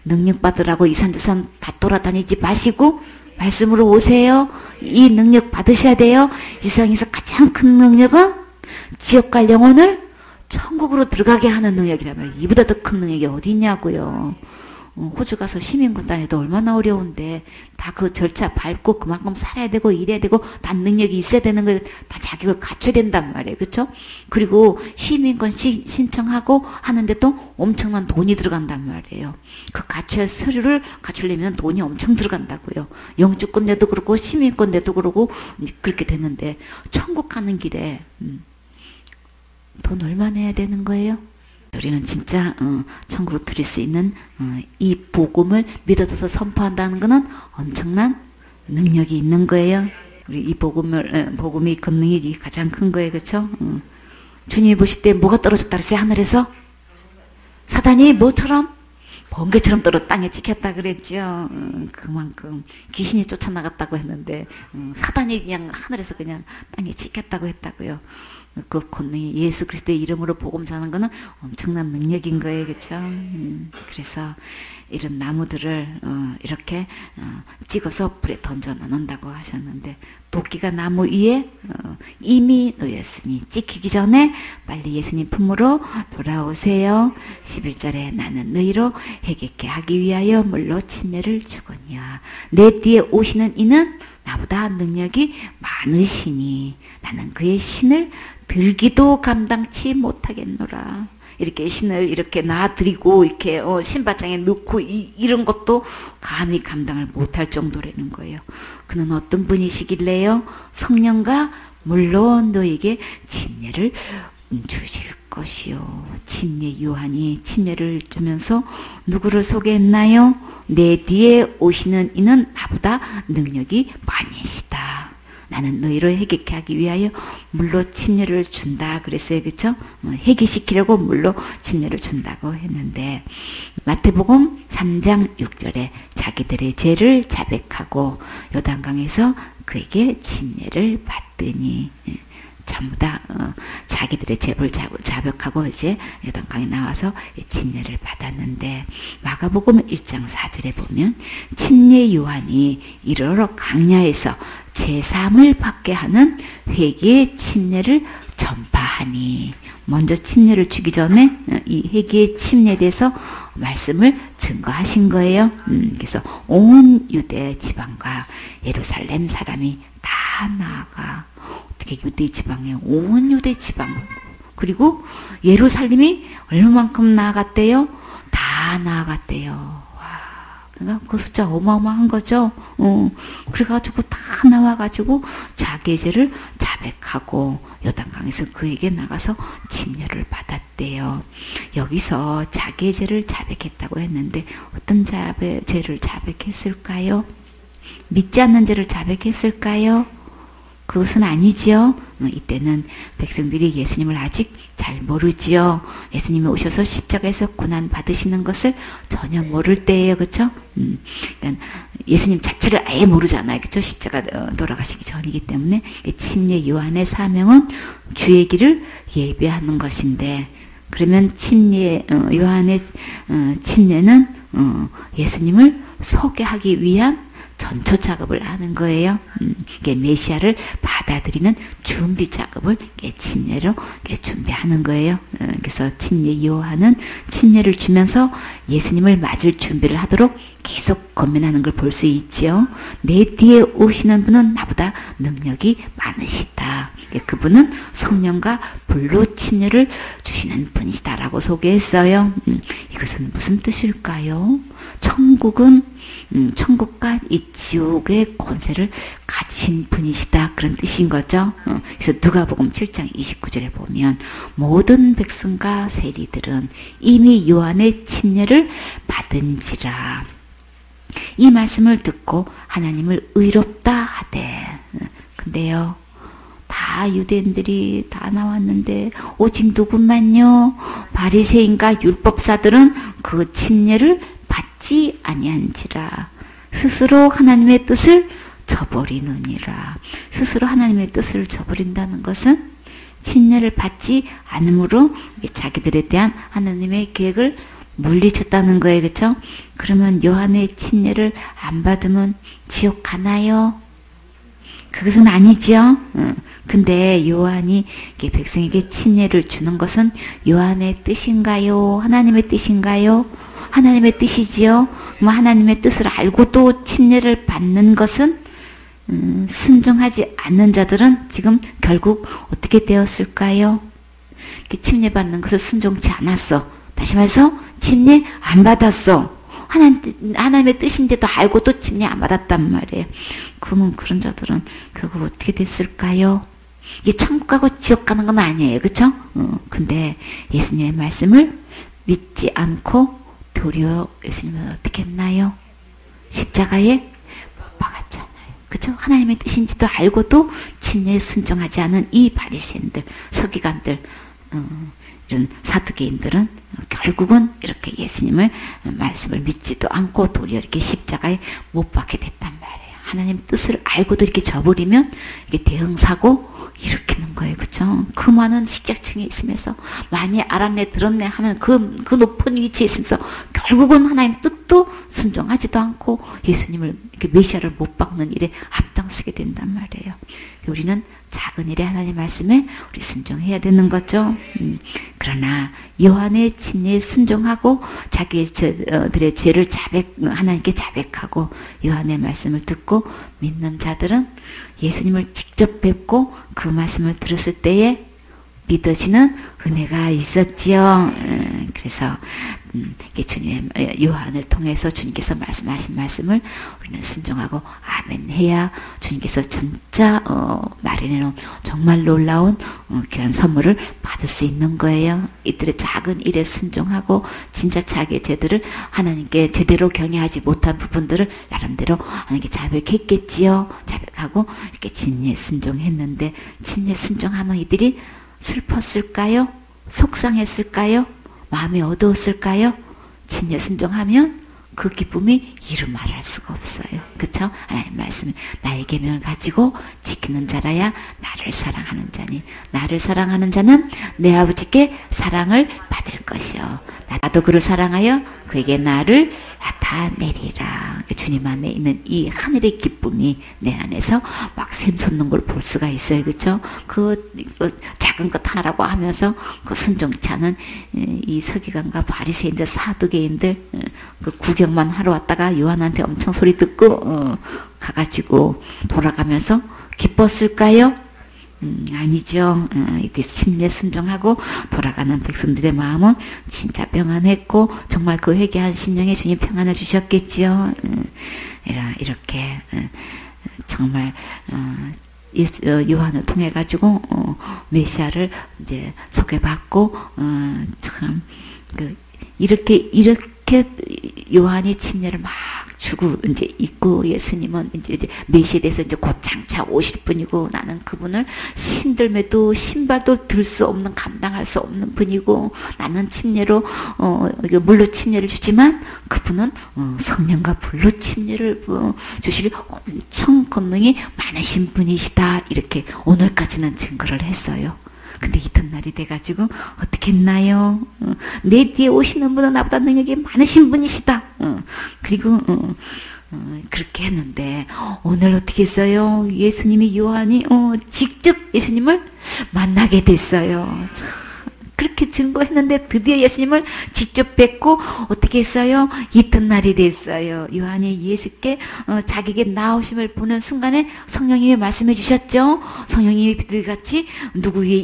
능력 받으라고 이산저산 다 돌아다니지 마시고 말씀으로 오세요. 이 능력 받으셔야 돼요. 이 세상에서 가장 큰 능력은 지옥 갈 영혼을 천국으로 들어가게 하는 능력이라면 이보다 더 큰 능력이 어디 있냐고요. 호주 가서 시민군단 해도 얼마나 어려운데 다 그 절차 밟고 그만큼 살아야 되고 일해야 되고 다 능력이 있어야 되는 거예요. 다 자격을 갖춰야 된단 말이에요. 그렇죠? 그리고 시민권 신청하고 하는데도 엄청난 돈이 들어간단 말이에요. 그 갖춰야 서류를 갖추려면 돈이 엄청 들어간다고요. 영주권대도 그렇고 시민권대도 그렇고 그렇게 되는데 천국 가는 길에 돈 얼마나 해야 되는 거예요? 우리는 진짜 천국으로 드릴 수 있는 이 복음을 믿어서 선포한다는 것은 엄청난 능력이 있는 거예요. 우리 이 복음이 권능이 가장 큰 거예요. 그렇죠? 주님이 보실 때 뭐가 떨어졌다 그랬어요? 하늘에서? 사단이 뭐처럼? 번개처럼 떨어 땅에 찍혔다 그랬죠. 그만큼 귀신이 쫓아나갔다고 했는데 사단이 그냥 하늘에서 그냥 땅에 찍혔다고 했다고요. 그 권능이 예수 그리스도의 이름으로 복음 전하는 거는 엄청난 능력인 거예요. 그렇죠? 그래서 이런 나무들을 이렇게 찍어서 불에 던져 넣는다고 하셨는데 도끼가 나무 위에 이미 놓였으니 찍히기 전에 빨리 예수님 품으로 돌아오세요. 11절에 나는 너희로 해결케 하기 위하여 물로 침례를 주거니와 아니야. 내 뒤에 오시는 이는 나보다 능력이 많으시니 나는 그의 신을 들기도 감당치 못하겠노라. 이렇게 신을 이렇게 놔드리고 이렇게 신발장에 넣고 이런 것도 감히 감당을 못할 정도라는 거예요. 그는 어떤 분이시길래요? 성령과 물론 너에게 침례를 주실 것이요. 침례 요한이 침례를 주면서 누구를 소개했나요? 내 뒤에 오시는 이는 나보다 능력이 많으시다. 나는 너희를 회개케 하기 위하여 물로 침례를 준다 그랬어요. 그렇죠? 회개시키려고 물로 침례를 준다고 했는데 마태복음 3장 6절에 자기들의 죄를 자백하고 요단강에서 그에게 침례를 받더니 전부 다 자기들의 죄를 자백하고 이제 요단강에 나와서 침례를 받았는데 마가복음 1장 4절에 보면 침례 요한이 이르러 강야에서 제사함을 받게 하는 회개의 침례를 전파하니 먼저 침례를 주기 전에 이 회개의 침례에 대해서 말씀을 증거하신 거예요. 그래서 온 유대 지방과 예루살렘 사람이 다 나아가 어떻게 유대 지방에 온 유대 지방 그리고 예루살렘이 얼마만큼 나아갔대요? 다 나아갔대요. 그러니까 그 숫자 어마어마한 거죠. 그래가지고 다 나와가지고 자기의 죄를 자백하고 요단강에서 그에게 나가서 침례를 받았대요. 여기서 자기의 죄를 자백했다고 했는데 어떤 죄를 자백했을까요? 믿지 않는 죄를 자백했을까요? 그것은 아니지요. 이때는 백성들이 예수님을 아직 잘 모르지요. 예수님이 오셔서 십자가에서 고난 받으시는 것을 전혀 모를 때예요. 그렇죠? 그러니까 예수님 자체를 아예 모르잖아요. 그렇죠? 십자가 돌아가시기 전이기 때문에 침례 요한의 사명은 주의 길을 예비하는 것인데 그러면 침례 요한의 침례는 예수님을 소개하기 위한 전초 작업을 하는 거예요. 메시아를 받아들이는 준비 작업을 침례로 준비하는 거예요. 그래서 침례 요한은 침례를 주면서 예수님을 맞을 준비를 하도록 계속 권면하는 걸 볼 수 있지요. 내 뒤에 오시는 분은 나보다 능력이 많으시다. 그분은 성령과 불로 침례를 주시는 분이시다라고 소개했어요. 이것은 무슨 뜻일까요? 천국과 이 지옥의 권세를 가진 분이시다 그런 뜻인 거죠. 그래서 누가복음 7장 29절에 보면 모든 백성과 세리들은 이미 요한의 침례를 받은지라. 이 말씀을 듣고 하나님을 의롭다 하되 근데요 다 유대인들이 다 나왔는데 오직 누구만요 바리새인과 율법사들은 그 침례를 받지 아니한지라. 스스로 하나님의 뜻을 저버리느니라. 스스로 하나님의 뜻을 저버린다는 것은 침례를 받지 않으므로 자기들에 대한 하나님의 계획을 물리쳤다는 거예요. 그렇죠? 그러면 요한의 침례를 안 받으면 지옥 가나요? 그것은 아니죠. 근데 요한이 백성에게 침례를 주는 것은 요한의 뜻인가요? 하나님의 뜻인가요? 하나님의 뜻이지요. 하나님의 뜻을 알고도 침례를 받는 것은 순종하지 않는 자들은 지금 결국 어떻게 되었을까요? 침례 받는 것을 순종치 않았어. 다시 말해서 침례 안 받았어. 하나님의 뜻인데도 알고도 침례 안 받았단 말이에요. 그러면 그런 자들은 결국 어떻게 됐을까요? 이게 천국 가고 지옥 가는 건 아니에요. 그렇죠? 근데 예수님의 말씀을 믿지 않고 도리어 예수님은 어떻게 했나요? 십자가에 못 박았잖아요. 그렇죠? 하나님의 뜻인지도 알고도 침례에 순종하지 않은 이 바리새인들, 서기관들, 이런 사두개인들은 결국은 이렇게 예수님을 말씀을 믿지도 않고 도리어 이렇게 십자가에 못 박게 됐단 말이에요. 하나님 뜻을 알고도 이렇게 저버리면 이게 대응사고 일으키는 거예요. 그렇죠? 그 많은 식자층에 있으면서 많이 알았네 들었네 하면 그 높은 위치에 있으면서 결국은 하나님 뜻도 순종하지도 않고 예수님을 이렇게 메시아를 못 박는 일에 쓰게 된단 말이에요. 우리는 작은 일에 하나님 말씀에 우리 순종해야 되는 거죠. 그러나 요한의 침례에 순종하고 자기들의 죄를 하나님께 자백하고 요한의 말씀을 듣고 믿는 자들은 예수님을 직접 뵙고 그 말씀을 들었을 때에 믿어지는 은혜가 있었지요. 그래서 주님 요한을 통해서 주님께서 말씀하신 말씀을 우리는 순종하고 아멘 해야 주님께서 진짜 마련해놓은 정말 놀라운 귀한 선물을 받을 수 있는 거예요. 이들의 작은 일에 순종하고 진짜 자기의 죄들을 하나님께 제대로 경외하지 못한 부분들을 나름대로 하나님께 자백했겠지요. 자백하고 이렇게 진리에 순종했는데 침례 순종하면 이들이 슬펐을까요? 속상했을까요? 마음이 어두웠을까요? 침례 순종하면 그 기쁨이 이루 말할 수가 없어요. 그쵸? 하나님 말씀이 나의 계명을 가지고 지키는 자라야 나를 사랑하는 자니 나를 사랑하는 자는 내 아버지께 사랑을 받을 것이요 나도 그를 사랑하여 그에게 나를 나타내리라. 주님 안에 있는 이 하늘의 기쁨이 내 안에서 막 샘솟는 걸 볼 수가 있어요. 그렇죠? 그 작은 것 하나라고 하면서 그 순종치 않은 이 서기관과 바리새인들 사두개인들 그 구경만 하러 왔다가 요한한테 엄청 소리 듣고 가가지고 돌아가면서 기뻤을까요? 아니죠. 이때 침례 순종하고 돌아가는 백성들의 마음은 진짜 평안했고 정말 그 회개한 심령에 주님 평안을 주셨겠지요. 이렇게 정말 요한을 통해 가지고 메시아를 이제 소개받고 참 이렇게 요한이 침례를 막 주고 이제 있고 예수님은 이제 메시아에서 이제 곧 장차 오실 분이고 나는 그분을 신들매도 신발도 들 수 없는 감당할 수 없는 분이고 나는 침례로 물로 침례를 주지만 그분은 성령과 불로 침례를 주실 엄청 권능이 많으신 분이시다. 이렇게 오늘까지는 증거를 했어요. 근데 이튿날이 돼가지고 어떻게 했나요? 내 뒤에 오시는 분은 나보다 능력이 많으신 분이시다. 그리고 그렇게 했는데 오늘 어떻게 했어요? 예수님이 요한이 직접 예수님을 만나게 됐어요. 그렇게 증거했는데 드디어 예수님을 직접 뵙고 어떻게 했어요? 이튿날이 됐어요. 요한이 예수께 자기에게 나오심을 보는 순간에 성령님이 말씀해 주셨죠. 성령님이 비둘기같이 누구에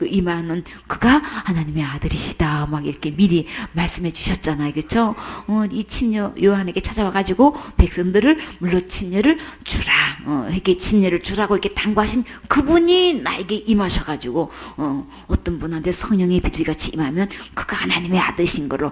임하는 그가 하나님의 아들이시다. 막 이렇게 미리 말씀해 주셨잖아요. 그렇죠? 이 침례 요한에게 찾아와가지고 백성들을 물로 침례를 주라. 이렇게 침례를 주라고 이렇게 당부하신 그분이 나에게 임하셔가지고 어떤 분한테 성령의 비둘기같이 임하면 그가 하나님의 아들이신 거로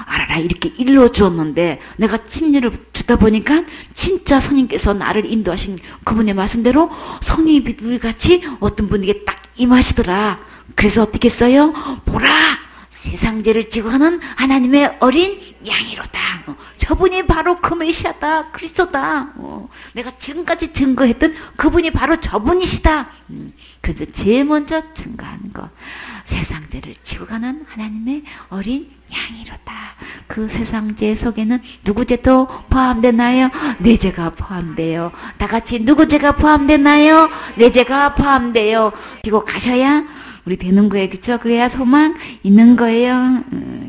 알아라 이렇게 일러주었는데 내가 침례를 주다 보니까 진짜 성령께서 나를 인도하신 그분의 말씀대로 성령의 비둘기같이 어떤 분에게 딱 임하시더라. 그래서 어떻게 했어요? 보라! 세상 죄를 지고 하는 하나님의 어린 양이로다. 저분이 바로 그 메시아다. 그리스도다. 내가 지금까지 증거했던 그분이 바로 저분이시다. 그래서 제일 먼저 증거하는 거. 세상 죄를 지고 가는 하나님의 어린 양이로다. 그 세상 죄 속에는 누구 죄도 포함되나요? 내 죄가 포함돼요. 다 같이 누구 죄가 포함되나요? 내 죄가 포함돼요. 그리고 가셔야 우리 되는 거예요. 그쵸? 그래야 소망 있는 거예요.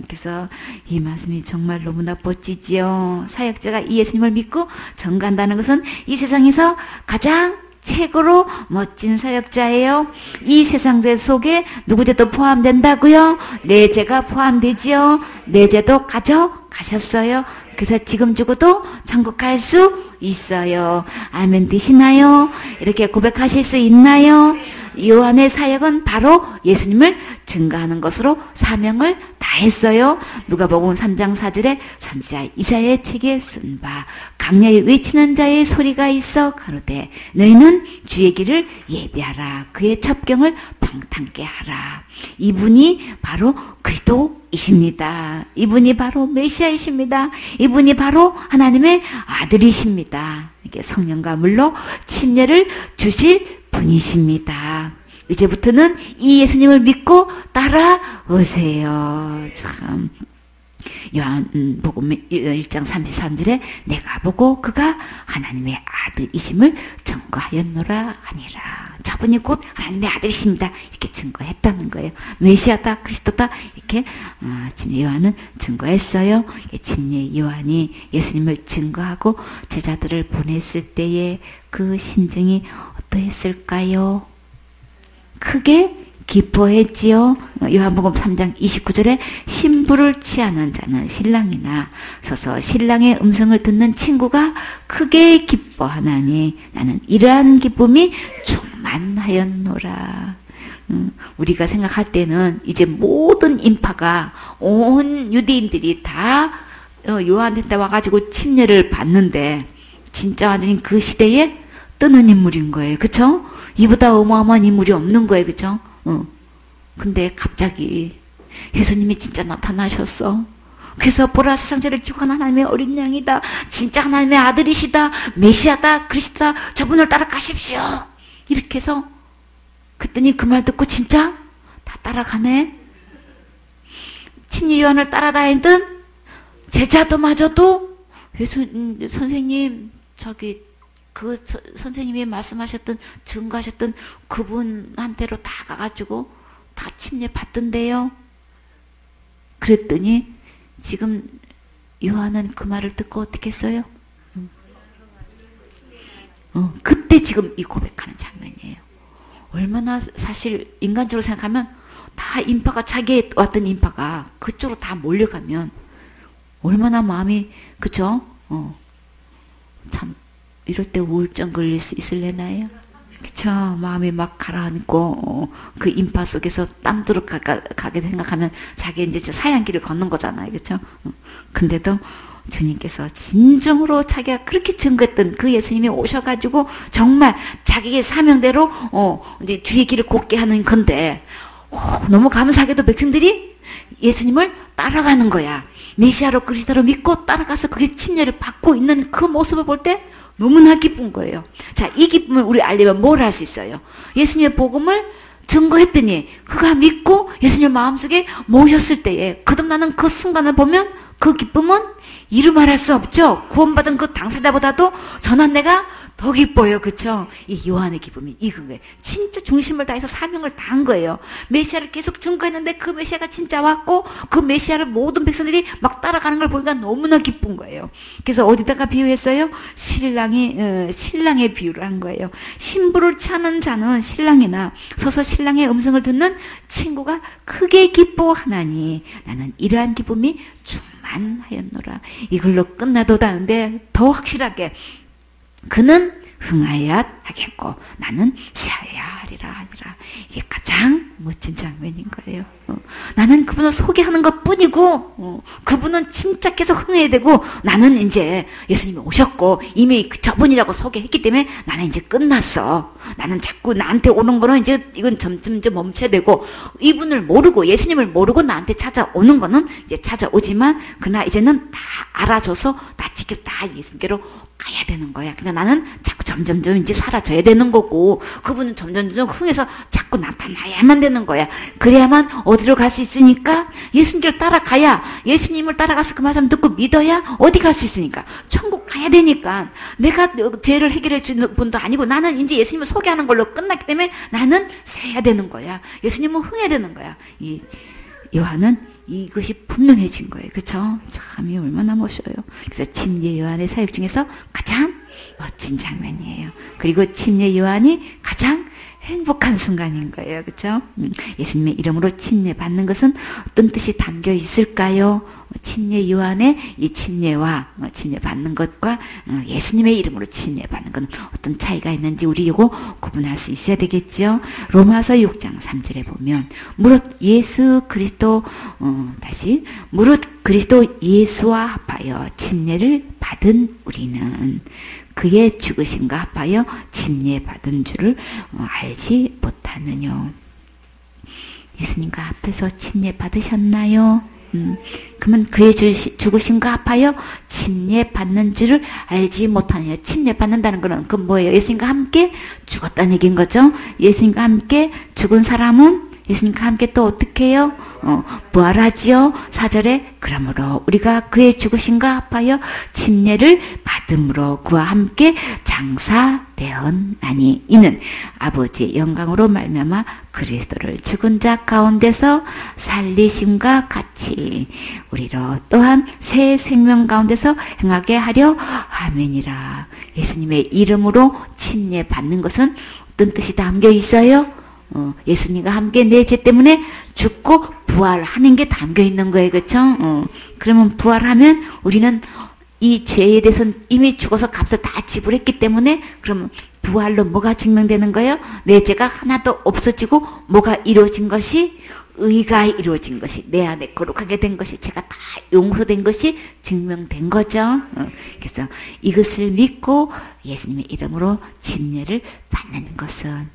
그래서 이 말씀이 정말 너무나 멋지지요. 사역자가 이 예수님을 믿고 전가한다는 것은 이 세상에서 가장 최고로 멋진 사역자예요. 이 세상죄 속에 누구 죄도 포함된다고요? 내 죄가 포함되지요. 내 죄도 가져가셨어요. 그래서 지금 죽어도 천국 갈 수 있어요. 아멘 되시나요? 이렇게 고백하실 수 있나요? 요한의 사역은 바로 예수님을 증거하는 것으로 사명을 다했어요. 누가복음 3장 4절에 선지자 이사야의 책에 쓴 바 강야에 외치는 자의 소리가 있어 가로되 너희는 주의 길을 예비하라. 그의 첩경을 평탄케 하라. 이분이 바로 그리스도이십니다. 이분이 바로 메시아이십니다. 이분이 바로 하나님의 아들이십니다. 이게 성령과 물로 침례를 주실 분이십니다. 이제부터는 이 예수님을 믿고 따라오세요. 참 요한복음 1장 33절에 내가 보고 그가 하나님의 아들이심을 증거하였노라 하니라. 저분이 곧 하나님의 아들이십니다. 이렇게 증거했다는 거예요. 메시아다, 그리스도다 이렇게 침례 요한은 증거했어요. 침례 요한이 예수님을 증거하고 제자들을 보냈을 때에 그 심정이 어떠했을까요? 크게 기뻐했지요. 요한복음 3장 29절에 신부를 취하는 자는 신랑이나 서서 신랑의 음성을 듣는 친구가 크게 기뻐하나니 나는 이러한 기쁨이 충만하였노라. 우리가 생각할 때는 이제 모든 인파가 온 유대인들이 다 요한한테 와가지고 침례를 받는데 진짜 완전히 그 시대에 뜨는 인물인 거예요. 그쵸? 이보다 어마어마한 인물이 없는 거예요. 그쵸? 근데 갑자기 예수님이 진짜 나타나셨어. 그래서 보라 세상 죄를 지고 간 하나님의 어린 양이다. 진짜 하나님의 아들이시다. 메시아다. 그리스도다. 저분을 따라가십시오. 이렇게 해서 그랬더니 그 말 듣고 진짜 다 따라가네. 침례 요한을 따라다니던 제자도마저도 선생님 저기 그 선생님이 말씀하셨던 증거하셨던 그분한테로 다 가가지고 다 침례 받던데요. 그랬더니 지금 요한은 그 말을 듣고 어떻게 했어요? 그때 지금 이 고백하는 장면이에요. 얼마나 사실 인간적으로 생각하면 다 인파가 자기에 왔던 인파가 그쪽으로 다 몰려가면 얼마나 마음이 그쵸? 참 이럴 때 우울증 걸릴 수 있을래나요? 그쵸? 마음이 막 가라앉고 그 인파 속에서 땀들어 가게 생각하면 자기 이제 사양길을 걷는 거잖아요. 그쵸? 근데도 주님께서 진정으로 자기가 그렇게 증거했던 그 예수님이 오셔가지고 정말 자기의 사명대로 이제 주의 길을 곱게 하는 건데 너무 감사하게도 백성들이 예수님을 따라가는 거야. 메시아로 그리스도로 믿고 따라가서 그게 침례를 받고 있는 그 모습을 볼 때 너무나 기쁜 거예요. 자, 이 기쁨을 우리 알려면 뭘 할 수 있어요? 예수님의 복음을 증거했더니 그가 믿고 예수님 마음속에 모셨을 때에 거듭나는 그 순간을 보면 그 기쁨은 이루 말할 수 없죠. 구원받은 그 당사자보다도 전한 내가 더 기뻐요. 그쵸? 이 요한의 기쁨이 익은 거예요. 진짜 중심을 다해서 사명을 다한 거예요. 메시아를 계속 증거했는데 그 메시아가 진짜 왔고 그 메시아를 모든 백성들이 막 따라가는 걸 보니까 너무나 기쁜 거예요. 그래서 어디다가 비유했어요? 신랑의 비유를 한 거예요. 신부를 취하는 자는 신랑이나 서서 신랑의 음성을 듣는 친구가 크게 기뻐하나니 나는 이러한 기쁨이 충만하였노라. 이걸로 끝나도다는데 더 확실하게 그는 흥하여야 하겠고 나는 세하여야 하리라 하니라. 이게 가장 멋진 장면인 거예요. 나는 그분을 소개하는 것 뿐이고 그분은 진짜 계속 흥해야 되고 나는 이제 예수님이 오셨고 이미 저분이라고 소개했기 때문에 나는 이제 끝났어. 나는 자꾸 나한테 오는 거는 이제 이건 점점 이제 멈춰야 되고 이분을 모르고 예수님을 모르고 나한테 찾아오는 거는 이제 찾아오지만 그러나 이제는 다 알아줘서 나 직접 다 예수님께로 가야 되는 거야. 그러니까 나는 자꾸 점점점 이제 사라져야 되는 거고 그분은 점점점 흥해서 자꾸 나타나야만 되는 거야. 그래야만 어디로 갈 수 있으니까 예수님을 따라가야 예수님을 따라가서 그 말씀 듣고 믿어야 어디 갈 수 있으니까 천국 가야 되니까 내가 죄를 해결해 주는 분도 아니고 나는 이제 예수님을 소개하는 걸로 끝났기 때문에 나는 세야 되는 거야. 예수님은 흥해야 되는 거야. 이 요한은 이것이 분명해진 거예요. 그쵸? 참이 얼마나 멋져요. 그래서 침례 요한의 사역 중에서 가장 멋진 장면이에요. 그리고 침례 요한이 가장 행복한 순간인 거예요. 그쵸? 예수님의 이름으로 침례 받는 것은 어떤 뜻이 담겨 있을까요? 침례 요한의 이 침례와 침례 받는 것과 예수님의 이름으로 침례 받는 것은 어떤 차이가 있는지 우리 이거 구분할 수 있어야 되겠죠. 로마서 6장 3절에 보면 무릇 예수 그리스도 무릇 그리스도 예수와 합하여 침례를 받은 우리는 그의 죽으심과 합하여 침례 받은 줄을 알지 못하느뇨. 예수님과 합해서 침례 받으셨나요? 그러면 그의 죽으심과 합하여 침례 받는 줄을 알지 못하느냐. 침례 받는다는 거는 그 뭐예요? 예수님과 함께 죽었다는 얘기인 거죠. 예수님과 함께 죽은 사람은 예수님과 함께 또 어떻게 해요? 부활하지요. 4절에 그러므로 우리가 그의 죽으심과 합하여 침례를 받음으로 그와 함께 장사되었나니 이는 아버지의 영광으로 말미암아 그리스도를 죽은 자 가운데서 살리심과 같이 우리로 또한 새 생명 가운데서 행하게 하려 아멘이라. 예수님의 이름으로 침례 받는 것은 어떤 뜻이 담겨 있어요? 예수님과 함께 내 죄 때문에 죽고 부활하는 게 담겨 있는 거예요. 그렇죠? 그러면 부활하면 우리는 이 죄에 대해서는 이미 죽어서 값을 다 지불했기 때문에 그러면 부활로 뭐가 증명되는 거예요? 내 죄가 하나도 없어지고 뭐가 이루어진 것이 의가 이루어진 것이 내 안에 거룩하게 된 것이 제가 다 용서된 것이 증명된 거죠. 그래서 이것을 믿고 예수님의 이름으로 침례를 받는 것은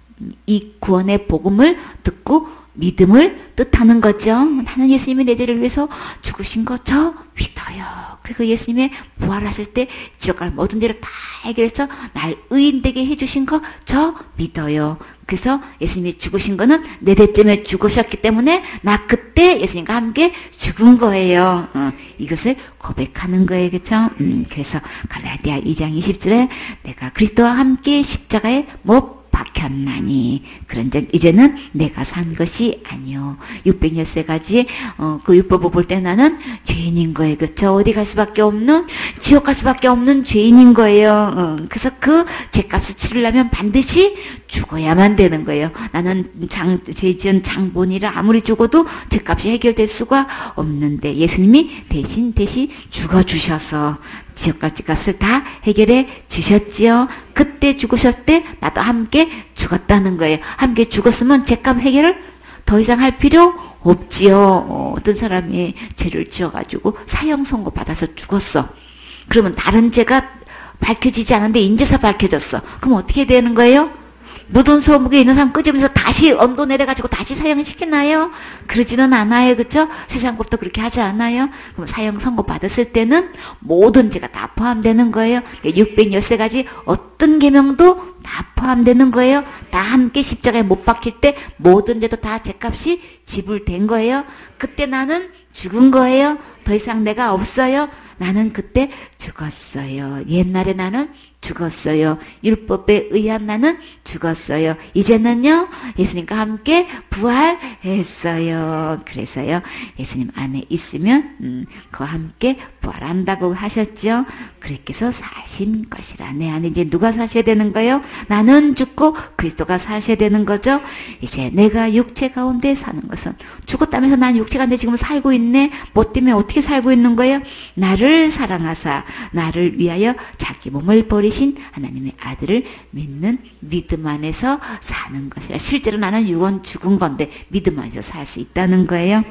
이 구원의 복음을 듣고 믿음을 뜻하는 거죠. 나는 예수님이 내 죄를 위해서 죽으신 거 저 믿어요. 그리고 예수님의 부활하실 때 지옥갈 모든 죄를 다 해결해서 날 의인되게 해주신 거 저 믿어요. 그래서 예수님이 죽으신 거는 내 죄 때문에 죽으셨기 때문에 나 그때 예수님과 함께 죽은 거예요. 이것을 고백하는 거예요. 그렇죠? 그래서 갈라디아 2장 20절에 내가 그리스도와 함께 십자가에 못 박혔나니 그런즉 이제는 내가 산 것이 아니요 613가지 그 율법을 볼 때 나는 죄인인 거예요. 그렇죠? 어디 갈 수밖에 없는 지옥 갈 수밖에 없는 죄인인 거예요. 그래서 그 죄값을 치르려면 반드시 죽어야만 되는 거예요. 나는 죄 지은 장본이라 아무리 죽어도 죄값이 해결될 수가 없는데 예수님이 대신 죽어주셔서 지옥갈 죄값을 다 해결해 주셨지요. 그때 죽으셨을 때 나도 함께 죽었다는 거예요. 함께 죽었으면 죄값 해결을 더 이상 할 필요 없지요. 어떤 사람이 죄를 지어가지고 사형 선고 받아서 죽었어. 그러면 다른 죄가 밝혀지지 않은데 인제서 밝혀졌어. 그럼 어떻게 되는 거예요? 묻은 소목에 있는 사람 끄집어서 다시 언도 내려가지고 다시 사형시키나요? 그러지는 않아요. 그렇죠? 세상 법도 그렇게 하지 않아요. 그럼 사형 선고 받았을 때는 모든 죄가 다 포함되는 거예요. 613가지 어떤 계명도 다 포함되는 거예요. 다 함께 십자가에 못 박힐 때 모든 죄도 다 죄값이 지불된 거예요. 그때 나는 죽은 거예요. 더 이상 내가 없어요. 나는 그때 죽었어요. 옛날에 나는 죽었어요. 율법에 의한 나는 죽었어요. 이제는요 예수님과 함께 부활했어요. 그래서요 예수님 안에 있으면 그와 함께 부활한다고 하셨죠. 그렇게서 사신 것이라. 내 안에 이제 누가 사셔야 되는 거예요? 나는 죽고 그리스도가 사셔야 되는 거죠. 이제 내가 육체 가운데 사는 것은 죽었다면서 난 육체 가운데 지금 살고 있네. 뭐 때문에 어떻게 살고 있는 거예요? 나를 사랑하사 나를 위하여 자기 몸을 버리신 하나님의 아들을 믿는 믿음 안에서 사는 것이라. 실제로 나는 육은 죽은 건데 믿음 안에서 살 수 있다는 거예요.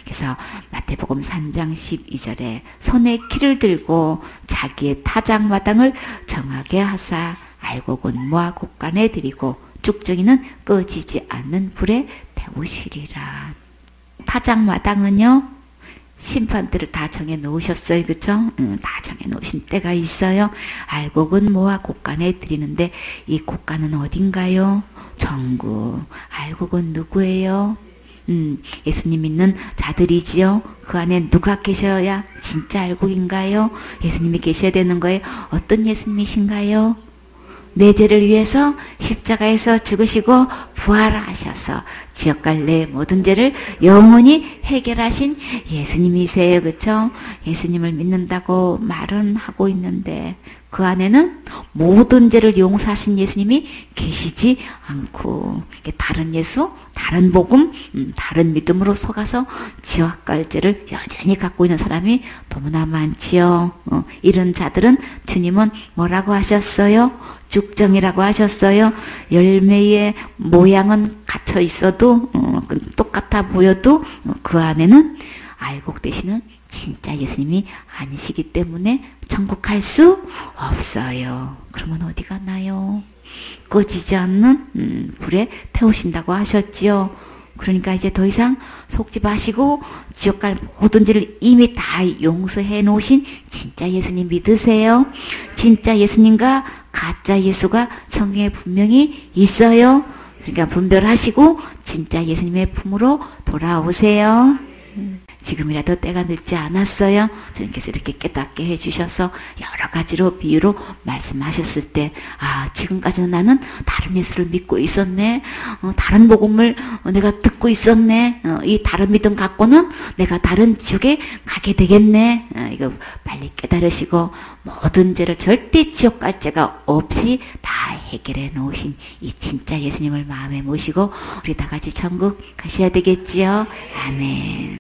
그래서 마태복음 3장 12절에 손에 키를 들고 자기의 타작마당을 정하게 하사 알곡은 모아 곡간에 들이고 쭉정이는 꺼지지 않는 불에 태우시리라. 타작마당은요 심판대를 다 정해 놓으셨어요. 그쵸? 다 정해 놓으신 때가 있어요. 알곡은 모아 곡간에 드리는데 이 곡간은 어딘가요? 천국. 알곡은 누구예요? 예수님 믿는 자들이지요. 그 안에 누가 계셔야 진짜 알곡인가요? 예수님이 계셔야 되는 거예요. 어떤 예수님이신가요? 내 죄를 위해서 십자가에서 죽으시고 부활하셔서 지옥갈 내 모든 죄를 영원히 해결하신 예수님이세요. 그렇죠? 예수님을 믿는다고 말은 하고 있는데 그 안에는 모든 죄를 용서하신 예수님이 계시지 않고 다른 예수, 다른 복음, 다른 믿음으로 속아서 지옥갈 죄를 여전히 갖고 있는 사람이 너무나 많지요. 이런 자들은 주님은 뭐라고 하셨어요? 죽정이라고 하셨어요. 열매의 모양은 갇혀 있어도 똑같아 보여도 그 안에는 알곡 되시는 진짜 예수님이 아니시기 때문에 천국 갈 수 없어요. 그러면 어디 가나요? 꺼지지 않는 불에 태우신다고 하셨지요. 그러니까 이제 더 이상 속지 마시고 지옥 갈 모든 죄를 이미 다 용서해 놓으신 진짜 예수님 믿으세요. 진짜 예수님과 가짜 예수가 성경에 분명히 있어요. 그러니까 분별하시고 진짜 예수님의 품으로 돌아오세요. 지금이라도 때가 늦지 않았어요. 주님께서 이렇게 깨닫게 해주셔서 여러 가지로 비유로 말씀하셨을 때, 아, 지금까지는 나는 다른 예수를 믿고 있었네. 다른 복음을 내가 듣고 있었네. 이 다른 믿음 갖고는 내가 다른 지옥에 가게 되겠네. 이거 빨리 깨달으시고 모든 죄를 절대 지옥 갈 죄가 없이 다 해결해 놓으신 이 진짜 예수님을 마음에 모시고 우리 다 같이 천국 가셔야 되겠지요. 아멘.